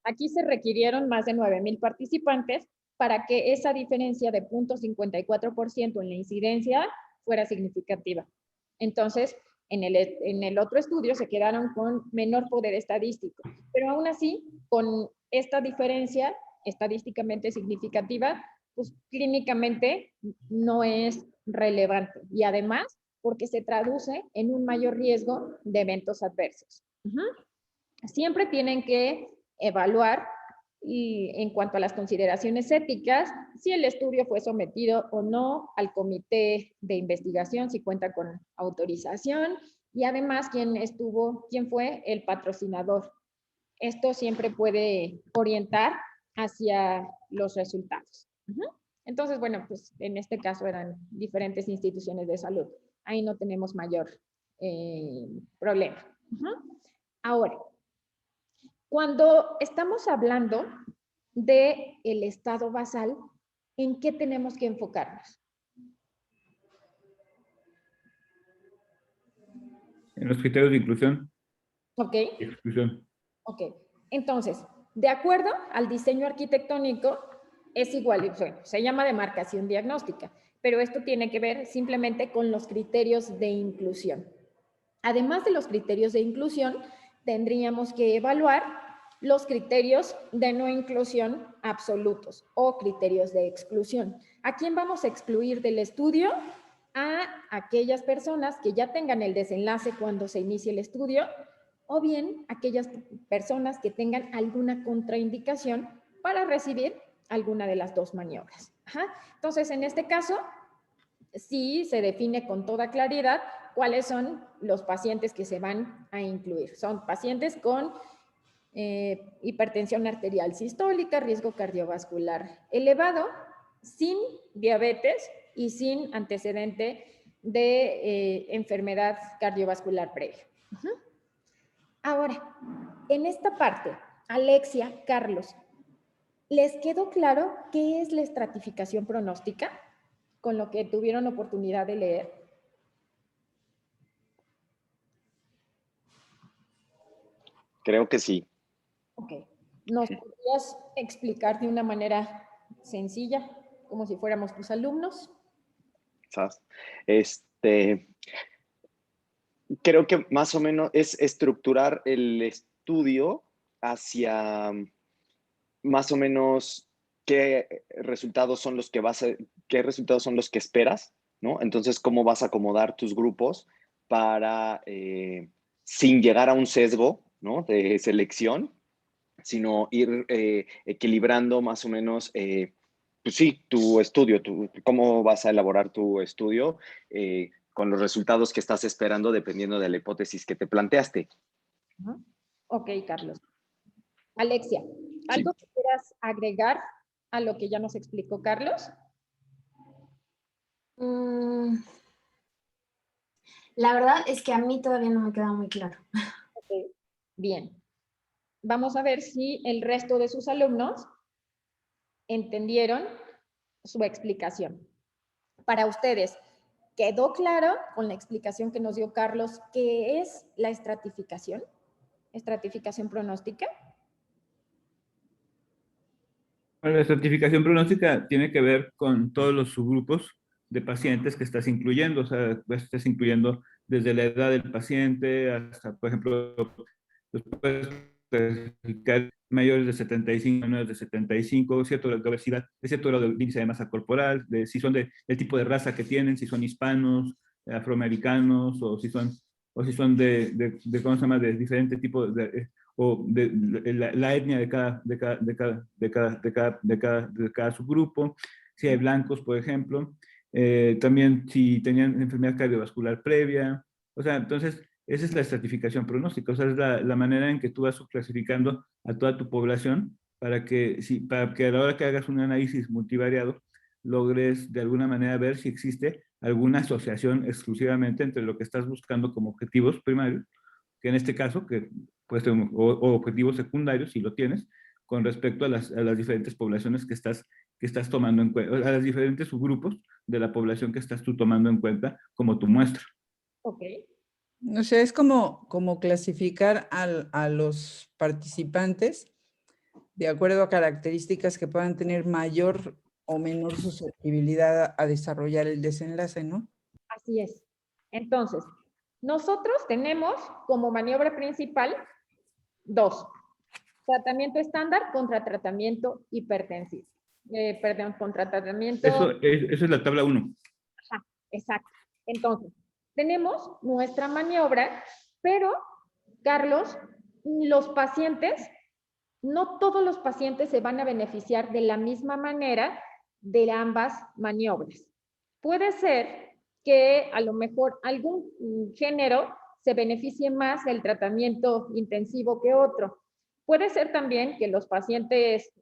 Aquí se requirieron más de 9,000 participantes para que esa diferencia de 0.54% en la incidencia fuera significativa. Entonces, en el otro estudio se quedaron con menor poder estadístico, pero aún así, con esta diferencia estadísticamente significativa, pues clínicamente no es relevante y además porque se traduce en un mayor riesgo de eventos adversos. Siempre tienen que evaluar y en cuanto a las consideraciones éticas, si el estudio fue sometido o no al comité de investigación, si cuenta con autorización y además quién fue el patrocinador. Esto siempre puede orientar hacia los resultados. Entonces, bueno, pues en este caso eran diferentes instituciones de salud. Ahí no tenemos mayor problema. Ahora, Cuando estamos hablando del estado basal, ¿en qué tenemos que enfocarnos? En los criterios de inclusión ¿Ok? y exclusión. Ok. Entonces, de acuerdo al diseño arquitectónico, es igual, bueno, se llama demarcación diagnóstica, pero esto tiene que ver simplemente con los criterios de inclusión. Además de los criterios de inclusión, tendríamos que evaluar los criterios de no inclusión absolutos o criterios de exclusión. ¿A quién vamos a excluir del estudio? A aquellas personas que ya tengan el desenlace cuando se inicie el estudio, o bien aquellas personas que tengan alguna contraindicación para recibir alguna de las dos maniobras. Ajá. Entonces, en este caso, sí se define con toda claridad cuáles son los pacientes que se van a incluir. Son pacientes con hipertensión arterial sistólica, riesgo cardiovascular elevado, sin diabetes y sin antecedente de enfermedad cardiovascular previa. Ahora, en esta parte, Alexia, Carlos, ¿les quedó claro qué es la estratificación pronóstica con lo que tuvieron oportunidad de leer? Creo que sí. Ok. ¿Nos podrías explicar de una manera sencilla, como si fuéramos tus alumnos? ¿Sabes? Creo que más o menos es estructurar el estudio hacia más o menos qué resultados son los que qué resultados son los que esperas, ¿no? Entonces, cómo vas a acomodar tus grupos para, sin llegar a un sesgo, ¿no? De selección, sino ir equilibrando más o menos, pues sí, tu estudio, cómo vas a elaborar tu estudio con los resultados que estás esperando dependiendo de la hipótesis que te planteaste. Ok, Carlos. Alexia, Sí. ¿algo que quieras agregar a lo que ya nos explicó Carlos? La verdad es que a mí todavía no me queda muy claro. Okay. Bien. Vamos a ver si el resto de sus alumnos entendieron su explicación. Para ustedes, ¿quedó claro con la explicación que nos dio Carlos qué es la estratificación? ¿Estratificación pronóstica? Bueno, la estratificación pronóstica tiene que ver con todos los subgrupos de pacientes que estás incluyendo. O sea, estás incluyendo desde la edad del paciente hasta, por ejemplo, los puedes clasificar mayores de 75, menores de 75, cierto grado de obesidad, cierto grado de índice de masa corporal, de si son del tipo de raza que tienen, si son hispanos, afroamericanos, o si son ¿cómo se llama?, de diferente tipo o de la etnia de cada subgrupo, si hay blancos, por ejemplo, también si tenían enfermedad cardiovascular previa. O sea, entonces, esa es la estratificación pronóstica, o sea, es la manera en que tú vas subclasificando a toda tu población para que a la hora que hagas un análisis multivariado logres de alguna manera ver si existe alguna asociación exclusivamente entre lo que estás buscando como objetivos primarios, que en este caso, que puede ser o objetivos secundarios, si lo tienes, con respecto a las diferentes poblaciones que estás tomando en cuenta, a los diferentes subgrupos de la población que estás tú tomando en cuenta como tu muestra. Ok. O sea, es como clasificar a los participantes de acuerdo a características que puedan tener mayor o menor susceptibilidad a desarrollar el desenlace, ¿no? Así es. Entonces, nosotros tenemos como maniobra principal dos. Tratamiento estándar contra tratamiento hipertensivo. Perdón, contra tratamiento... Eso es la tabla 1. Ajá, exacto. Entonces, tenemos nuestra maniobra, pero, Carlos, los pacientes, no todos los pacientes se van a beneficiar de la misma manera de ambas maniobras. Puede ser que a lo mejor algún género se beneficie más del tratamiento intensivo que otro. Puede ser también que los pacientes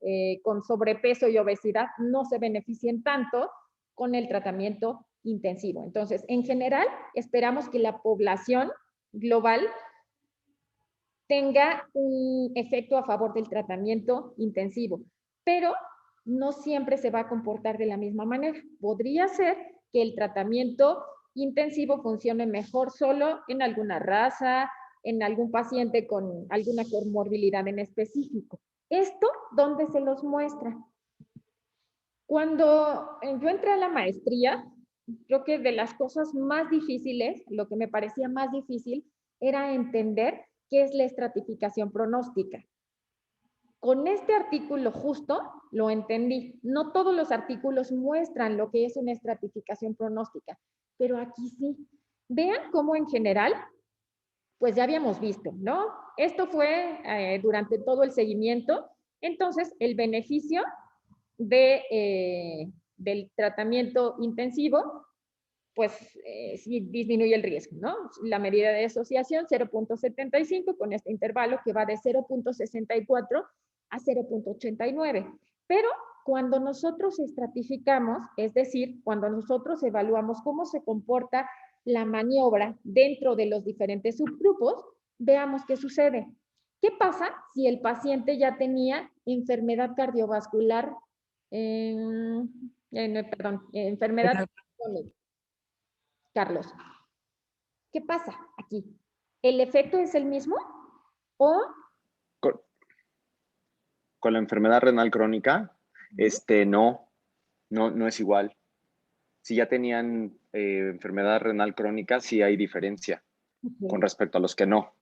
con sobrepeso y obesidad no se beneficien tanto con el tratamiento intensivo. Entonces, en general, esperamos que la población global tenga un efecto a favor del tratamiento intensivo, pero no siempre se va a comportar de la misma manera. Podría ser que el tratamiento intensivo funcione mejor solo en alguna raza, en algún paciente con alguna comorbilidad en específico. ¿Esto dónde se los muestra? Cuando yo entré a la maestría, creo que de las cosas más difíciles, lo que me parecía más difícil, era entender qué es la estratificación pronóstica. Con este artículo justo lo entendí. No todos los artículos muestran lo que es una estratificación pronóstica, pero aquí sí. Vean cómo en general, pues ya habíamos visto, ¿no? Esto fue durante todo el seguimiento. Entonces, el beneficio del tratamiento intensivo, pues sí disminuye el riesgo, ¿no? La medida de asociación 0.75 con este intervalo que va de 0.64 a 0.89. Pero cuando nosotros estratificamos, es decir, cuando nosotros evaluamos cómo se comporta la maniobra dentro de los diferentes subgrupos, veamos qué sucede. ¿Qué pasa si el paciente ya tenía enfermedad cardiovascular, enfermedad crónica? Carlos, ¿qué pasa aquí? ¿El efecto es el mismo o Con la enfermedad renal crónica, no es igual. Si ya tenían enfermedad renal crónica, sí hay diferencia con respecto a los que no.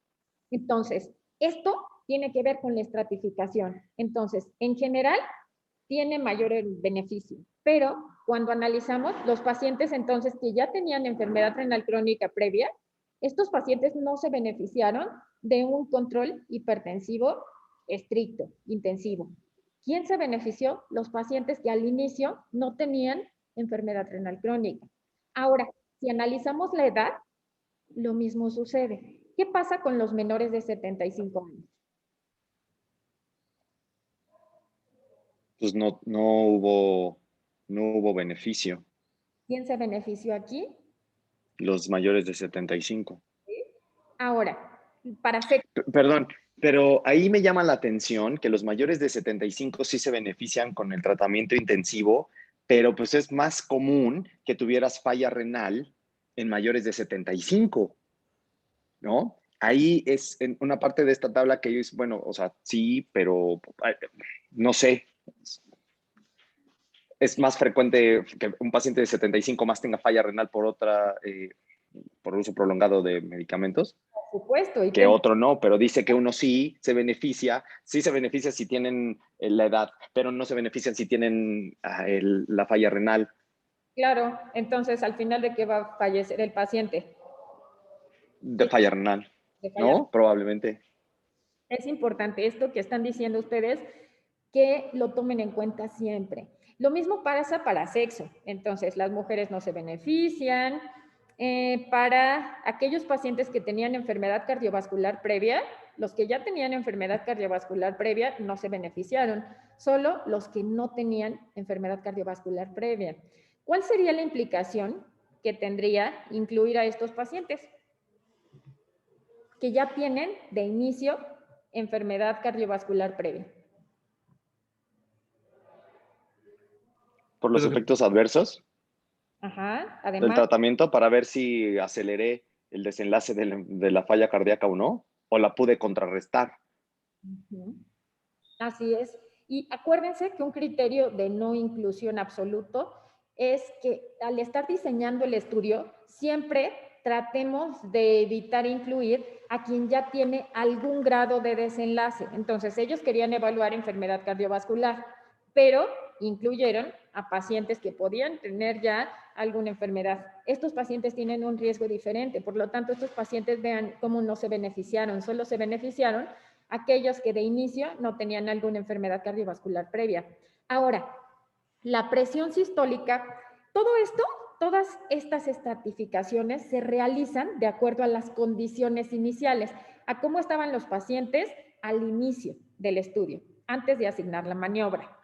Entonces, esto tiene que ver con la estratificación. Entonces, en general, tiene mayor beneficio, pero cuando analizamos los pacientes entonces que ya tenían enfermedad renal crónica previa, estos pacientes no se beneficiaron de un control hipertensivo estricto, intensivo. ¿Quién se benefició? Los pacientes que al inicio no tenían enfermedad renal crónica. Ahora, si analizamos la edad, lo mismo sucede. ¿Qué pasa con los menores de 75 años? Pues no hubo beneficio. ¿Quién se benefició aquí? Los mayores de 75. Ahora, para hacer... Perdón, pero ahí me llama la atención que los mayores de 75 sí se benefician con el tratamiento intensivo, pero pues es más común que tuvieras falla renal en mayores de 75, ¿no? Ahí es en una parte de esta tabla que yo es, bueno, o sea, sí, pero no sé. Es más frecuente que un paciente de 75 más tenga falla renal por por uso prolongado de medicamentos. Por supuesto. Que otro no, pero dice que uno sí se beneficia si tienen la edad, pero no se benefician si tienen la falla renal. Claro, entonces al final de qué va a fallecer el paciente. De falla renal, ¿no? Probablemente. Es importante esto que están diciendo ustedes, que lo tomen en cuenta siempre. Lo mismo pasa para sexo. Entonces, las mujeres no se benefician. Para aquellos pacientes que tenían enfermedad cardiovascular previa, los que ya tenían enfermedad cardiovascular previa no se beneficiaron, solo los que no tenían enfermedad cardiovascular previa. ¿Cuál sería la implicación que tendría incluir a estos pacientes que ya tienen de inicio enfermedad cardiovascular previa? Por los efectos adversos Además, del tratamiento, para ver si aceleré el desenlace de la falla cardíaca o no, o la pude contrarrestar. Así es. Y acuérdense que un criterio de no inclusión absoluto es que al estar diseñando el estudio, siempre tratemos de evitar incluir a quien ya tiene algún grado de desenlace. Entonces, ellos querían evaluar enfermedad cardiovascular, pero incluyeron a pacientes que podían tener ya alguna enfermedad. Estos pacientes tienen un riesgo diferente, por lo tanto, estos pacientes vean cómo no se beneficiaron, solo se beneficiaron aquellos que de inicio no tenían alguna enfermedad cardiovascular previa. Ahora, la presión sistólica, todo esto, todas estas estratificaciones se realizan de acuerdo a las condiciones iniciales, a cómo estaban los pacientes al inicio del estudio, antes de asignar la maniobra.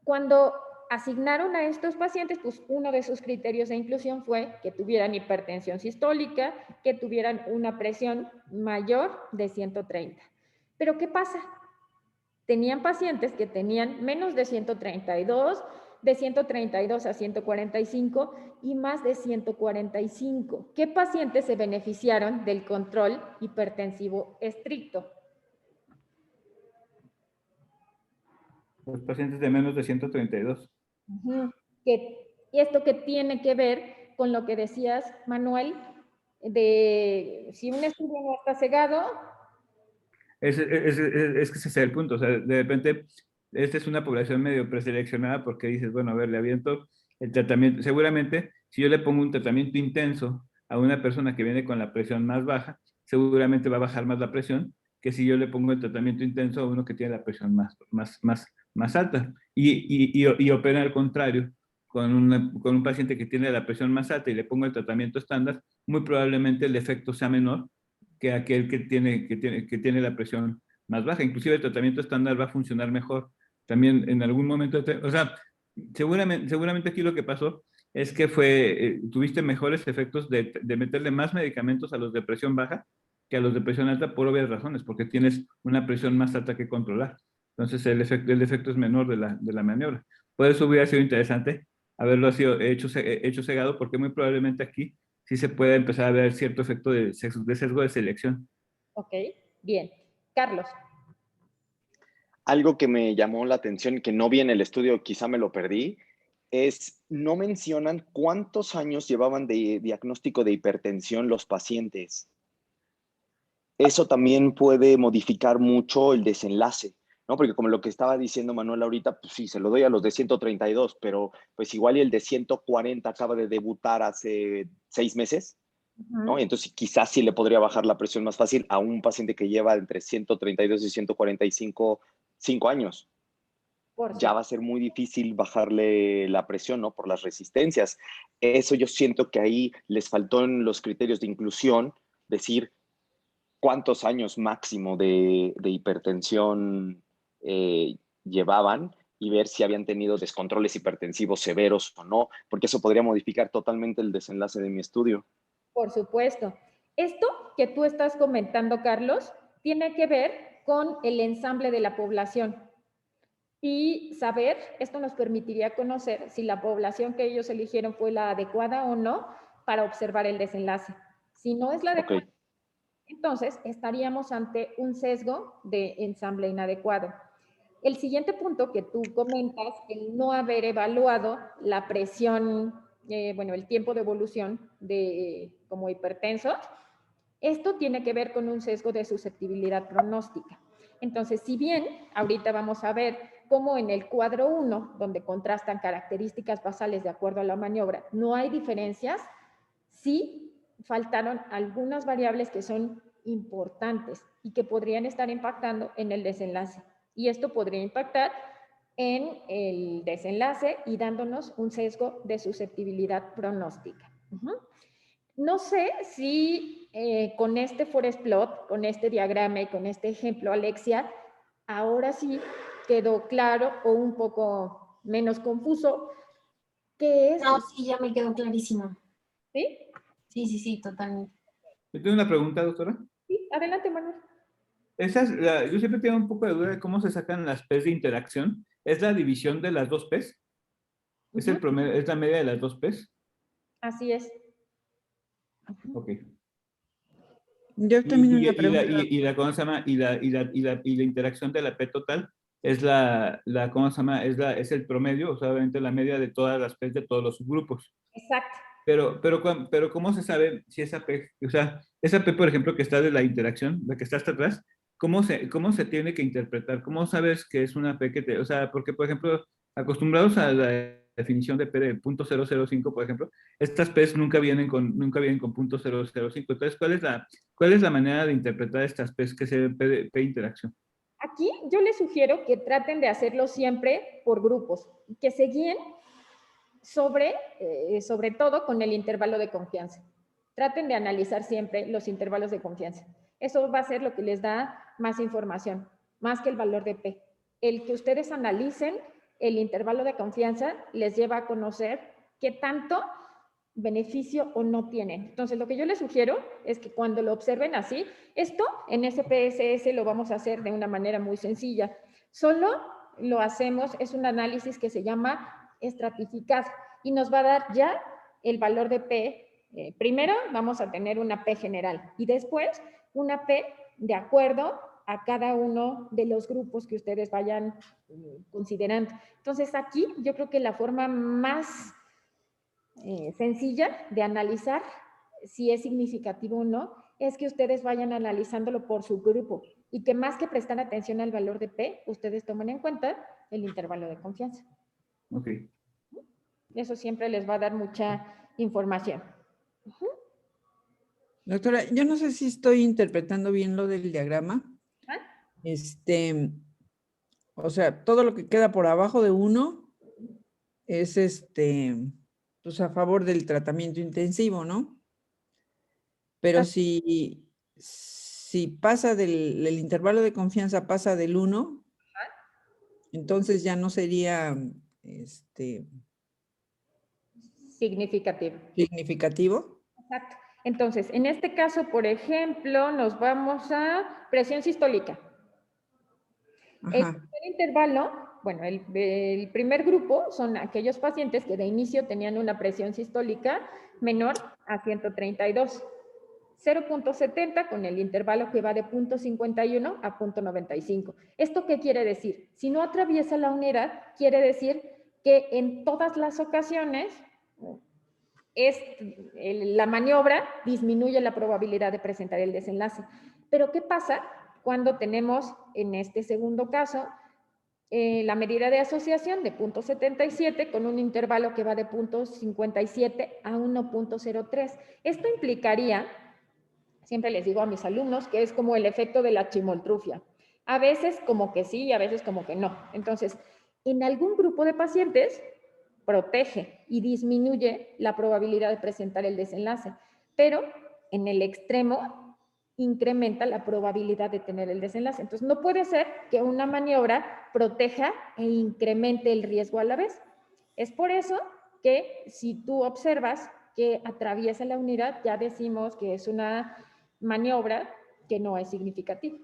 Cuando asignaron a estos pacientes, pues uno de sus criterios de inclusión fue que tuvieran hipertensión sistólica, que tuvieran una presión mayor de 130. Pero ¿qué pasa? Tenían pacientes que tenían menos de 132, de 132 a 145 y más de 145. ¿Qué pacientes se beneficiaron del control hipertensivo estricto? Los pacientes de menos de 132. ¿Y esto qué tiene que ver con lo que decías, Manuel, de si un estudio no está cegado? Es que ese es el punto. O sea, de repente, esta es una población medio preseleccionada porque dices, bueno, a ver, le aviento el tratamiento. Seguramente, si yo le pongo un tratamiento intenso a una persona que viene con la presión más baja, seguramente va a bajar más la presión que si yo le pongo el tratamiento intenso a uno que tiene la presión más alta. Y opera al contrario. Con un paciente que tiene la presión más alta y le pongo el tratamiento estándar, muy probablemente el efecto sea menor que aquel que tiene la presión más baja. Inclusive el tratamiento estándar va a funcionar mejor. También en algún momento, o sea, seguramente aquí lo que pasó es que tuviste mejores efectos de meterle más medicamentos a los de presión baja que a los de presión alta por obvias razones, porque tienes una presión más alta que controlar. Entonces el efecto es menor de la maniobra. Por eso hubiera sido interesante haberlo hecho cegado, porque muy probablemente aquí sí se puede empezar a ver cierto efecto de sesgo de selección. Ok, bien. Carlos. Algo que me llamó la atención y que no vi en el estudio, quizá me lo perdí, es no mencionan cuántos años llevaban de diagnóstico de hipertensión los pacientes. Eso también puede modificar mucho el desenlace, ¿no? Porque como lo que estaba diciendo Manuel ahorita, pues sí, se lo doy a los de 132, pero pues igual y el de 140 acaba de debutar hace 6 meses, ¿no? Y entonces quizás sí le podría bajar la presión más fácil a un paciente que lleva entre 132 y 145, 5 años. Ya va a ser muy difícil bajarle la presión, ¿no? Por las resistencias. Eso yo siento que ahí les faltó en los criterios de inclusión decir cuántos años máximo de hipertensión llevaban y ver si habían tenido descontroles hipertensivos severos o no, porque eso podría modificar totalmente el desenlace de mi estudio. Por supuesto. Esto que tú estás comentando, Carlos, tiene que ver con el ensamble de la población. Y saber, esto nos permitiría conocer si la población que ellos eligieron fue la adecuada o no para observar el desenlace. Si no es la adecuada, Okay. entonces estaríamos ante un sesgo de ensamble inadecuado. El siguiente punto que tú comentas, el no haber evaluado la presión, bueno, el tiempo de evolución como hipertensos, esto tiene que ver con un sesgo de susceptibilidad pronóstica. Entonces, si bien ahorita vamos a ver cómo en el cuadro 1, donde contrastan características basales de acuerdo a la maniobra, no hay diferencias, sí faltaron algunas variables que son importantes y que podrían estar impactando en el desenlace. Y esto podría impactar en el desenlace y dándonos un sesgo de susceptibilidad pronóstica. No sé si con este forest plot, con este diagrama y con este ejemplo, Alexia, ahora sí quedó claro o un poco menos confuso qué es. No, sí, ya me quedó clarísimo. ¿Sí? Sí, totalmente. Yo tengo una pregunta, doctora. Sí, adelante, Manuel. Yo siempre tengo un poco de duda de cómo se sacan las P's de interacción. ¿Es la división de las dos P's? ¿Es el promedio, es la media de las dos P's? Así es. Ok. Yo también una pregunta. ¿Cómo se llama? Y la interacción de la P total es ¿cómo se llama? Es el promedio, o sea, obviamente la media de todas las P's de todos los subgrupos. Exacto. Pero ¿cómo se sabe si esa P, o sea, esa P, por ejemplo, que está de la interacción, la que está hasta atrás, cómo se tiene que interpretar? ¿Cómo sabes que es una P o sea, porque, por ejemplo, acostumbrados a la definición de P de .005, por ejemplo, estas P's nunca vienen con .005. Entonces, ¿cuál es la manera de interpretar estas P's que se P interacción? Aquí yo les sugiero que traten de hacerlo siempre por grupos, que se guíen sobre todo con el intervalo de confianza. Traten de analizar siempre los intervalos de confianza. Eso va a ser lo que les da más información, más que el valor de P. El que ustedes analicen el intervalo de confianza les lleva a conocer qué tanto beneficio o no tienen. Entonces, lo que yo les sugiero es que cuando lo observen así, esto en SPSS lo vamos a hacer de una manera muy sencilla. Solo lo hacemos, es un análisis que se llama estratificado y nos va a dar ya el valor de P. Primero vamos a tener una P general y después una P de acuerdo a cada uno de los grupos que ustedes vayan considerando. Entonces, aquí yo creo que la forma más sencilla de analizar si es significativo o no, es que ustedes vayan analizándolo por su grupo y que más que prestar atención al valor de P, ustedes tomen en cuenta el intervalo de confianza. Ok. Eso siempre les va a dar mucha información. Doctora, yo no sé si estoy interpretando bien lo del diagrama. O sea, todo lo que queda por abajo de 1 es pues a favor del tratamiento intensivo, ¿no? Pero si pasa el intervalo de confianza pasa del 1, entonces ya no sería Significativo. significativo. Exacto. Entonces, en este caso, por ejemplo, nos vamos a presión sistólica. El Ajá. primer intervalo, bueno, el primer grupo son aquellos pacientes que de inicio tenían una presión sistólica menor a 132. 0.70 con el intervalo que va de 0.51 a 0.95. ¿Esto qué quiere decir? Si no atraviesa la unidad, quiere decir que en todas las ocasiones la maniobra disminuye la probabilidad de presentar el desenlace. Pero ¿qué pasa cuando tenemos en este segundo caso la medida de asociación de 0.77 con un intervalo que va de 0.57 a 1.03? Esto implicaría, siempre les digo a mis alumnos, que es como el efecto de la chimoltrufia. A veces como que sí y a veces como que no. Entonces, en algún grupo de pacientes protege y disminuye la probabilidad de presentar el desenlace, pero en el extremo incrementa la probabilidad de tener el desenlace. Entonces, no puede ser que una maniobra proteja e incremente el riesgo a la vez. Es por eso que si tú observas que atraviesa la unidad, ya decimos que es una maniobra que no es significativa,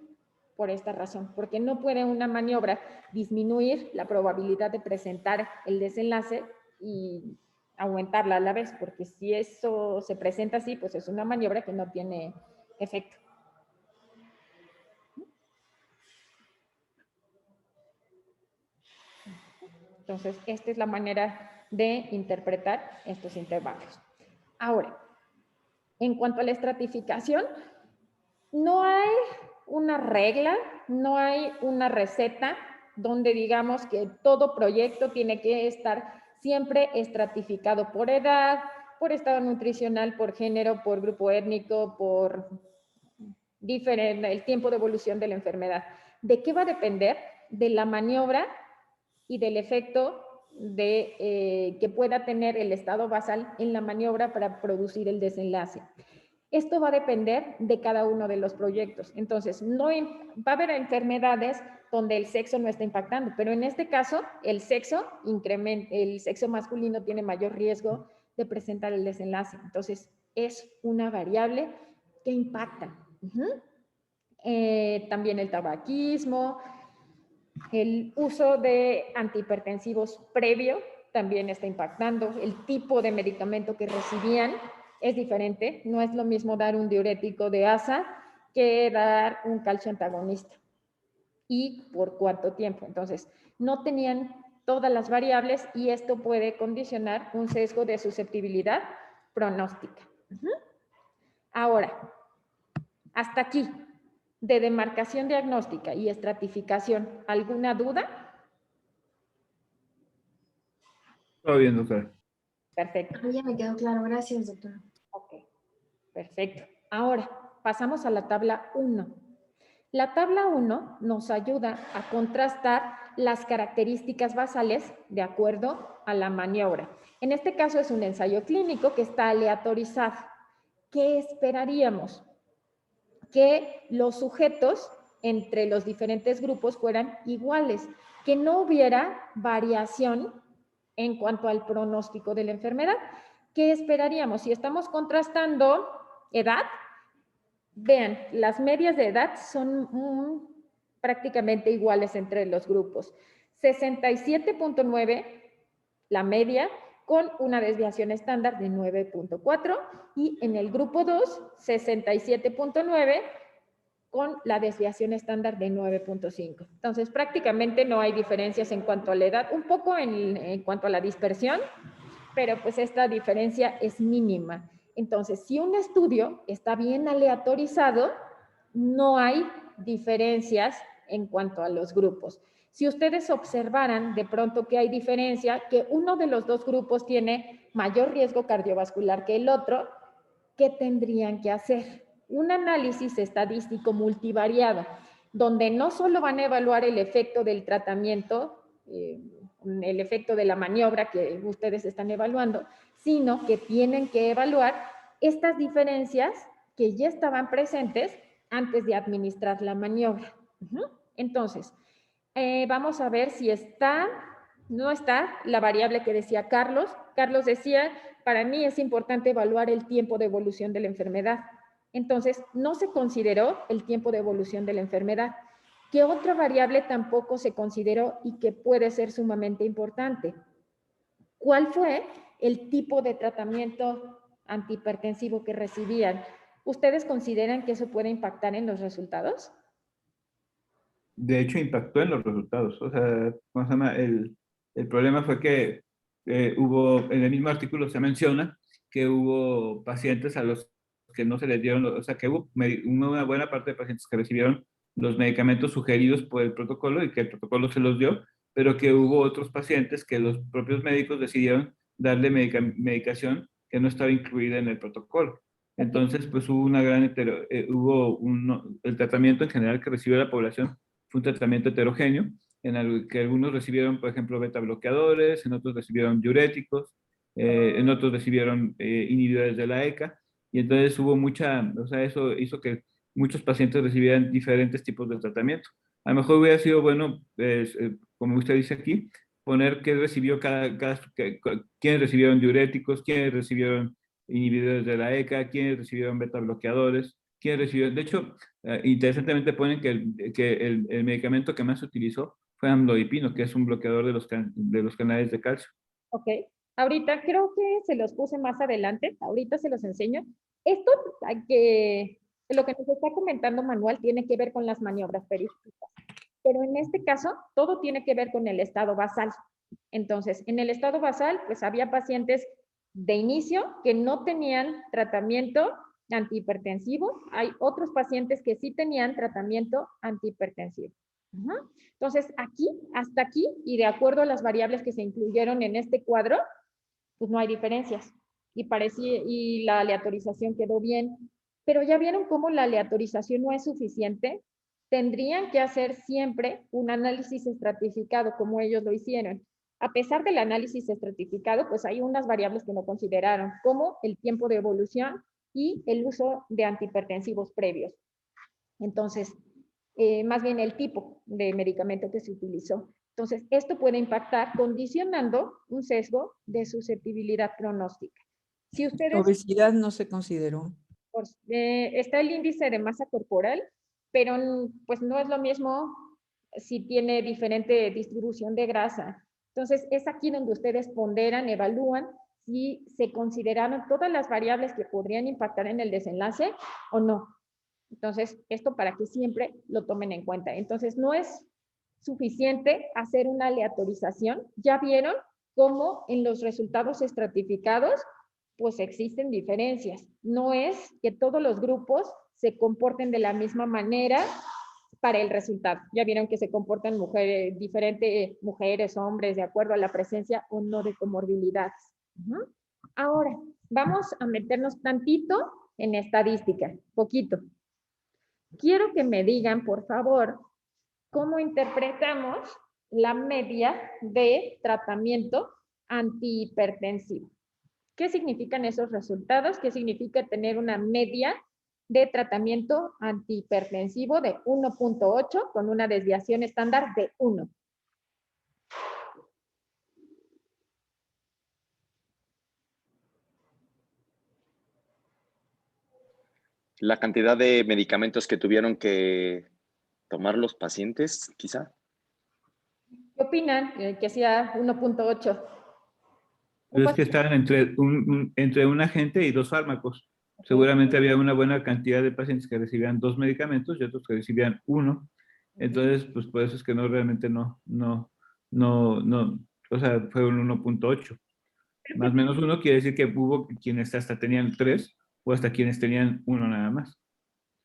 por esta razón, porque no puede una maniobra disminuir la probabilidad de presentar el desenlace y aumentarla a la vez, porque si eso se presenta así, pues es una maniobra que no tiene efecto. Entonces, esta es la manera de interpretar estos intervalos. Ahora, en cuanto a la estratificación, no hay una regla, no hay una receta donde digamos que todo proyecto tiene que estar siempre estratificado por edad, por estado nutricional, por género, por grupo étnico, por el tiempo de evolución de la enfermedad. ¿De qué va a depender? De la maniobra y del efecto que pueda tener el estado basal en la maniobra para producir el desenlace. Esto va a depender de cada uno de los proyectos. Entonces, no va a haber enfermedades donde el sexo no está impactando, pero en este caso, el sexo masculino tiene mayor riesgo de presentar el desenlace. Entonces, es una variable que impacta. También el tabaquismo, el uso de antihipertensivos previo también está impactando. El tipo de medicamento que recibían es diferente. No es lo mismo dar un diurético de ASA que dar un calcio antagonista. ¿Y por cuánto tiempo? Entonces, no tenían todas las variables y esto puede condicionar un sesgo de susceptibilidad pronóstica. Ahora, hasta aquí, de demarcación diagnóstica y estratificación, ¿alguna duda? Todo bien, doctora. Perfecto. A mí ya me quedó claro, gracias, doctora. Ok, perfecto. Ahora, pasamos a la tabla 1. La tabla 1 nos ayuda a contrastar las características basales de acuerdo a la maniobra. En este caso es un ensayo clínico que está aleatorizado. ¿Qué esperaríamos? Que los sujetos entre los diferentes grupos fueran iguales, que no hubiera variación en cuanto al pronóstico de la enfermedad. ¿Qué esperaríamos? Si estamos contrastando edad, vean, las medias de edad son prácticamente iguales entre los grupos. 67.9 la media, con una desviación estándar de 9.4, y en el grupo 2, 67.9 con la desviación estándar de 9.5. Entonces, prácticamente no hay diferencias en cuanto a la edad, un poco en cuanto a la dispersión, pero pues esta diferencia es mínima. Entonces, si un estudio está bien aleatorizado, no hay diferencias en cuanto a los grupos. Si ustedes observaran de pronto que hay diferencia, que uno de los dos grupos tiene mayor riesgo cardiovascular que el otro, ¿qué tendrían que hacer? Un análisis estadístico multivariado, donde no solo van a evaluar el efecto del tratamiento, el efecto de la maniobra que ustedes están evaluando, sino que tienen que evaluar estas diferencias que ya estaban presentes antes de administrar la maniobra. Entonces, vamos a ver si no está la variable que decía Carlos. Carlos decía, para mí es importante evaluar el tiempo de evolución de la enfermedad. Entonces, no se consideró el tiempo de evolución de la enfermedad. ¿Qué otra variable tampoco se consideró y que puede ser sumamente importante? ¿Cuál fue el tipo de tratamiento antihipertensivo que recibían? ¿Ustedes consideran que eso puede impactar en los resultados? De hecho, impactó en los resultados. O sea, ¿cómo se llama? El problema fue que hubo, en el mismo artículo se menciona que hubo pacientes a los que no se les dieron, o sea, que hubo una buena parte de pacientes que recibieron los medicamentos sugeridos por el protocolo y que el protocolo se los dio, pero que hubo otros pacientes que los propios médicos decidieron darle medicación que no estaba incluida en el protocolo. Entonces, pues hubo una gran el tratamiento en general que recibió la población fue un tratamiento heterogéneo, en el que algunos recibieron, por ejemplo, beta bloqueadores, en otros recibieron diuréticos, en otros recibieron inhibidores de la ECA, y entonces hubo o sea, eso hizo que muchos pacientes recibieran diferentes tipos de tratamiento. A lo mejor hubiera sido bueno, como usted dice aquí, poner qué recibió quiénes recibieron diuréticos, quiénes recibieron inhibidores de la ECA, quiénes recibieron beta bloqueadores, quiénes recibieron. De hecho, interesantemente ponen que el medicamento que más se utilizó fue amlodipino, que es un bloqueador de los canales de calcio. Ok, ahorita creo que se los puse más adelante, ahorita se los enseño. Esto lo que nos está comentando Manuel tiene que ver con las maniobras periféricas, pero en este caso todo tiene que ver con el estado basal. Entonces, en el estado basal, pues había pacientes de inicio que no tenían tratamiento antihipertensivo, hay otros pacientes que sí tenían tratamiento antihipertensivo. Entonces, hasta aquí, y de acuerdo a las variables que se incluyeron en este cuadro, pues no hay diferencias. Y la aleatorización quedó bien. Pero ya vieron cómo la aleatorización no es suficiente. Tendrían que hacer siempre un análisis estratificado, como ellos lo hicieron. A pesar del análisis estratificado, pues hay unas variables que no consideraron, como el tiempo de evolución y el uso de antihipertensivos previos. Entonces, más bien el tipo de medicamento que se utilizó. Entonces, esto puede impactar condicionando un sesgo de susceptibilidad pronóstica. Si ustedes... Obesidad no se consideró. Está el índice de masa corporal, pero pues no es lo mismo si tiene diferente distribución de grasa. Entonces, es aquí donde ustedes ponderan, evalúan si se consideraron todas las variables que podrían impactar en el desenlace o no. Entonces, esto para que siempre lo tomen en cuenta. Entonces, no es suficiente hacer una aleatorización. Ya vieron cómo en los resultados estratificados, pues existen diferencias. No es que todos los grupos se comporten de la misma manera para el resultado. Ya vieron que se comportan diferentes mujeres, hombres, de acuerdo a la presencia o no de comorbilidades. Ahora, vamos a meternos tantito en estadística, poquito. Quiero que me digan, por favor, cómo interpretamos la media de tratamiento antihipertensivo. ¿Qué significan esos resultados? ¿Qué significa tener una media de tratamiento antihipertensivo de 1.8 con una desviación estándar de 1. La cantidad de medicamentos que tuvieron que tomar los pacientes, quizá. ¿Qué opinan que sea 1.8? Pero es que estaban entre un agente y 2 fármacos. Seguramente había una buena cantidad de pacientes que recibían 2 medicamentos y otros que recibían 1. Entonces, pues por eso es que realmente no, o sea, fue un 1.8. Más o menos 1 quiere decir que hubo quienes hasta tenían 3 o hasta quienes tenían 1 nada más.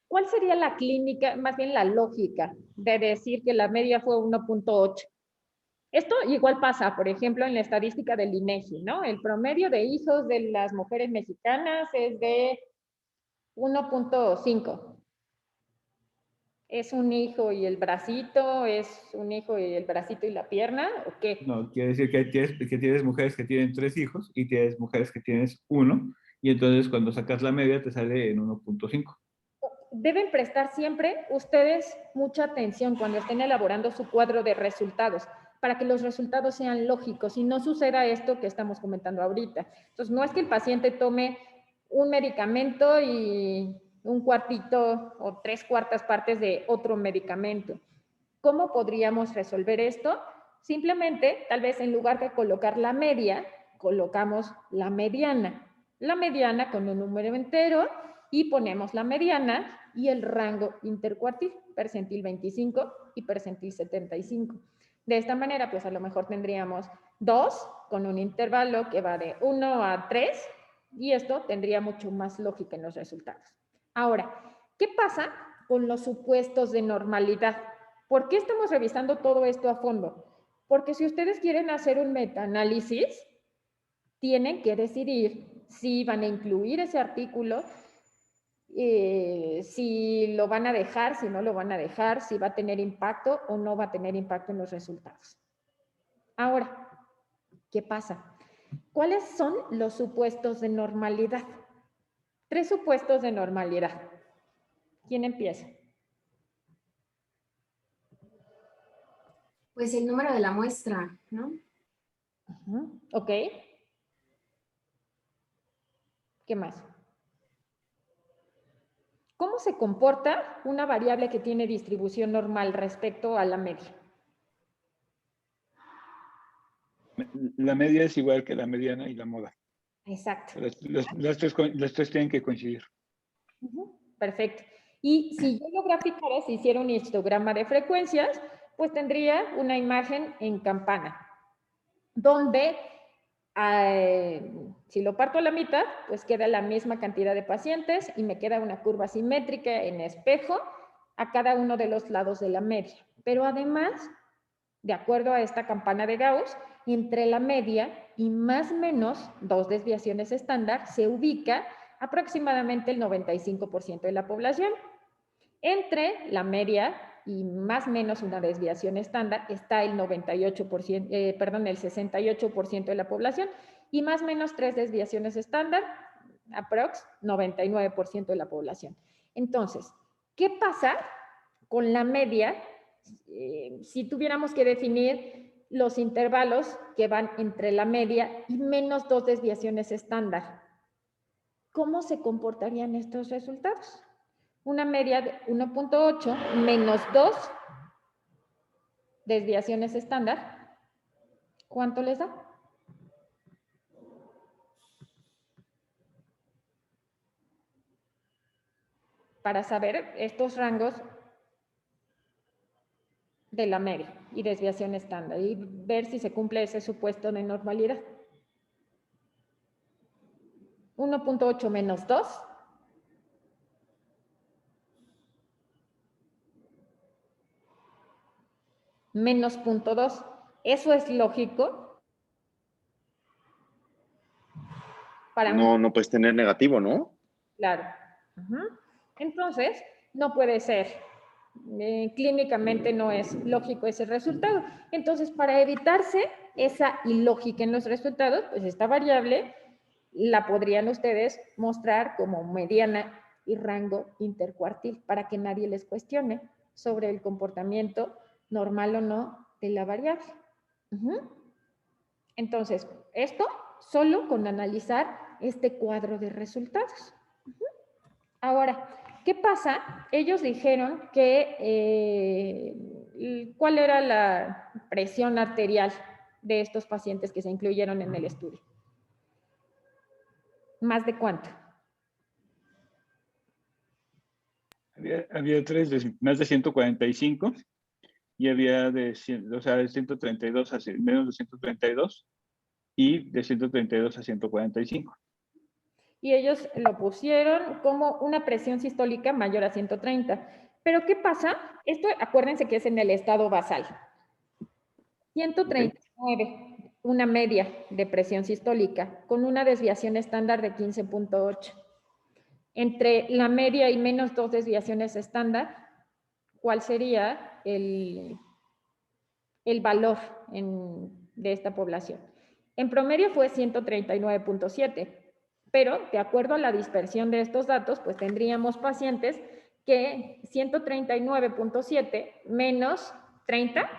¿Cuál sería la clínica, más bien la lógica, de decir que la media fue 1.8? Esto igual pasa, por ejemplo, en la estadística del INEGI, ¿no? El promedio de hijos de las mujeres mexicanas es de 1.5. ¿Es un hijo y el bracito? ¿Es un hijo y el bracito y la pierna? ¿O qué? No, quiere decir que tienes mujeres que tienen 3 hijos y tienes mujeres que tienes 1, y entonces cuando sacas la media te sale en 1.5. Deben prestar siempre ustedes mucha atención cuando estén elaborando su cuadro de resultados, para que los resultados sean lógicos y no suceda esto que estamos comentando ahorita. Entonces, no es que el paciente tome un medicamento y un cuartito o 3/4 partes de otro medicamento. ¿Cómo podríamos resolver esto? Simplemente, tal vez en lugar de colocar la media, colocamos la mediana. La mediana con un número entero y ponemos la mediana y el rango intercuartil, percentil 25 y percentil 75. De esta manera, pues a lo mejor tendríamos 2 con un intervalo que va de 1 a 3 y esto tendría mucho más lógica en los resultados. Ahora, ¿qué pasa con los supuestos de normalidad? ¿Por qué estamos revisando todo esto a fondo? Porque si ustedes quieren hacer un metaanálisis, tienen que decidir si van a incluir ese artículo, si lo van a dejar, si no lo van a dejar, si va a tener impacto o no va a tener impacto en los resultados. Ahora, ¿qué pasa? ¿Cuáles son los supuestos de normalidad? 3 supuestos de normalidad. ¿Quién empieza? Pues el número de la muestra, ¿no? Ok. ¿Qué más? ¿Cómo se comporta una variable que tiene distribución normal respecto a la media? La media es igual que la mediana y la moda. Exacto. Las tres tienen que coincidir. Perfecto. Y si yo lo graficara, si hiciera un histograma de frecuencias, pues tendría una imagen en campana, donde si lo parto a la mitad, pues queda la misma cantidad de pacientes y me queda una curva simétrica en espejo a cada uno de los lados de la media. Pero además, de acuerdo a esta campana de Gauss, entre la media y más o menos 2 desviaciones estándar se ubica aproximadamente el 95% de la población. Entre la media y más o menos una desviación estándar está el 98%, el 68% de la población y más o menos 3 desviaciones estándar, aprox 99% de la población. Entonces, ¿qué pasa con la media si tuviéramos que definir los intervalos que van entre la media y menos 2 desviaciones estándar? ¿Cómo se comportarían estos resultados? Una media de 1.8 menos 2 desviaciones estándar, ¿cuánto les da? Para saber estos rangos de la media y desviación estándar y ver si se cumple ese supuesto de normalidad. 1.8 menos 2. Menos 0.2. ¿Eso es lógico? Para No puedes tener negativo, ¿no? Claro. Entonces, no puede ser. Clínicamente no es lógico ese resultado. Entonces, para evitarse esa ilógica en los resultados, pues esta variable la podrían ustedes mostrar como mediana y rango intercuartil, para que nadie les cuestione sobre el comportamiento normal o no de la variable. Entonces, esto solo con analizar este cuadro de resultados. Ahora, ¿qué pasa? Ellos dijeron que ¿cuál era la presión arterial de estos pacientes que se incluyeron en el estudio? ¿Más de cuánto? Había tres de más de 145 y había de 132 a menos de 132 y de 132 a 145. Y ellos lo pusieron como una presión sistólica mayor a 130. Pero ¿qué pasa? Esto, acuérdense que es en el estado basal. 139, una media de presión sistólica, con una desviación estándar de 15.8. Entre la media y menos 2 desviaciones estándar, ¿cuál sería el valor de esta población? En promedio fue 139.7, pero de acuerdo a la dispersión de estos datos, pues tendríamos pacientes que 139.7 menos 30,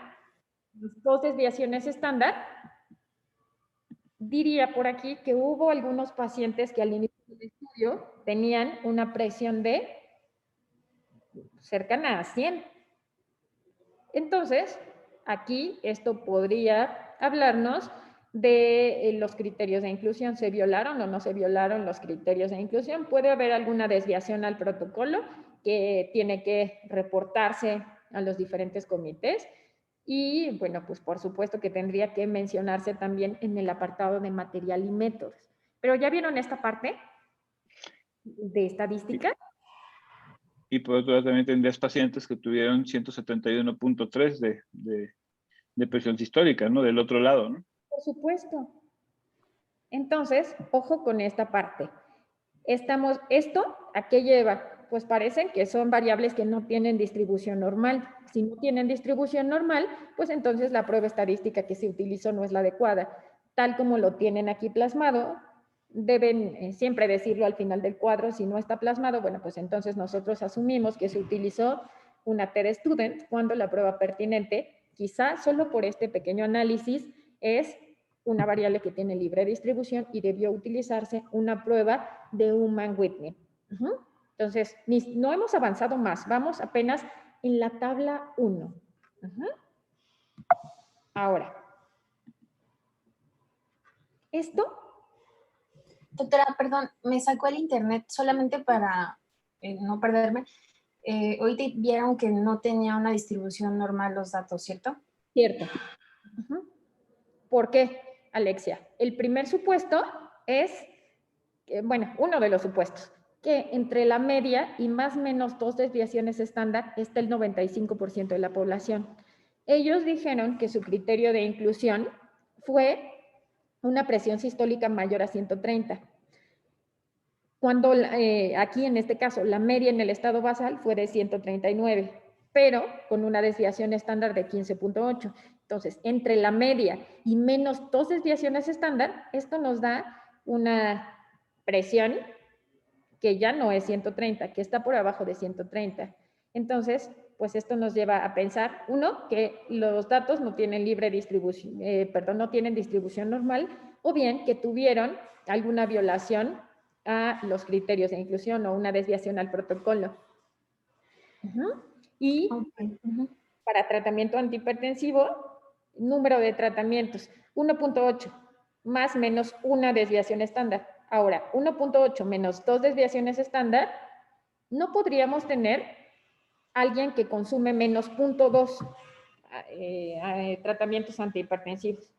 2 desviaciones estándar, diría por aquí que hubo algunos pacientes que al inicio del estudio tenían una presión de cercana a 100. Entonces, aquí esto podría hablarnos de los criterios de inclusión. ¿Se violaron o no se violaron los criterios de inclusión? Puede haber alguna desviación al protocolo que tiene que reportarse a los diferentes comités. Y bueno, pues por supuesto que tendría que mencionarse también en el apartado de material y métodos. Pero ¿ya vieron esta parte de estadística? Y por otro lado también tendrías pacientes que tuvieron 171.3 de presión sistólica, ¿no? Del otro lado, ¿no? Por supuesto. Entonces, ojo con esta parte. ¿Esto a qué lleva? Pues parecen que son variables que no tienen distribución normal. Si no tienen distribución normal, pues entonces la prueba estadística que se utilizó no es la adecuada. Tal como lo tienen aquí plasmado, deben siempre decirlo al final del cuadro. Si no está plasmado, bueno, pues entonces nosotros asumimos que se utilizó una TED Student cuando la prueba pertinente, quizá solo por este pequeño análisis, es una variable que tiene libre distribución y debió utilizarse una prueba de Human-Whitney. Entonces, no hemos avanzado más, vamos apenas en la tabla 1. Ahora, esto... Doctora, perdón, me sacó el internet solamente para no perderme. Hoy vieron que no tenía una distribución normal los datos, ¿cierto? Cierto. ¿Por qué, Alexia? El primer supuesto es, bueno, uno de los supuestos, que entre la media y más o menos 2 desviaciones estándar está el 95% de la población. Ellos dijeron que su criterio de inclusión fue una presión sistólica mayor a 130. Cuando aquí en este caso la media en el estado basal fue de 139, pero con una desviación estándar de 15.8. Entonces, entre la media y menos 2 desviaciones estándar, esto nos da una presión que ya no es 130, que está por abajo de 130. Entonces, pues esto nos lleva a pensar, uno, que los datos no tienen libre distribución, no tienen distribución normal, o bien que tuvieron alguna violación a los criterios de inclusión o una desviación al protocolo. Y para tratamiento antihipertensivo, número de tratamientos, 1.8, más o menos una desviación estándar. Ahora, 1.8 menos 2 desviaciones estándar, no podríamos tener alguien que consume menos 0.2 tratamientos antihipertensivos.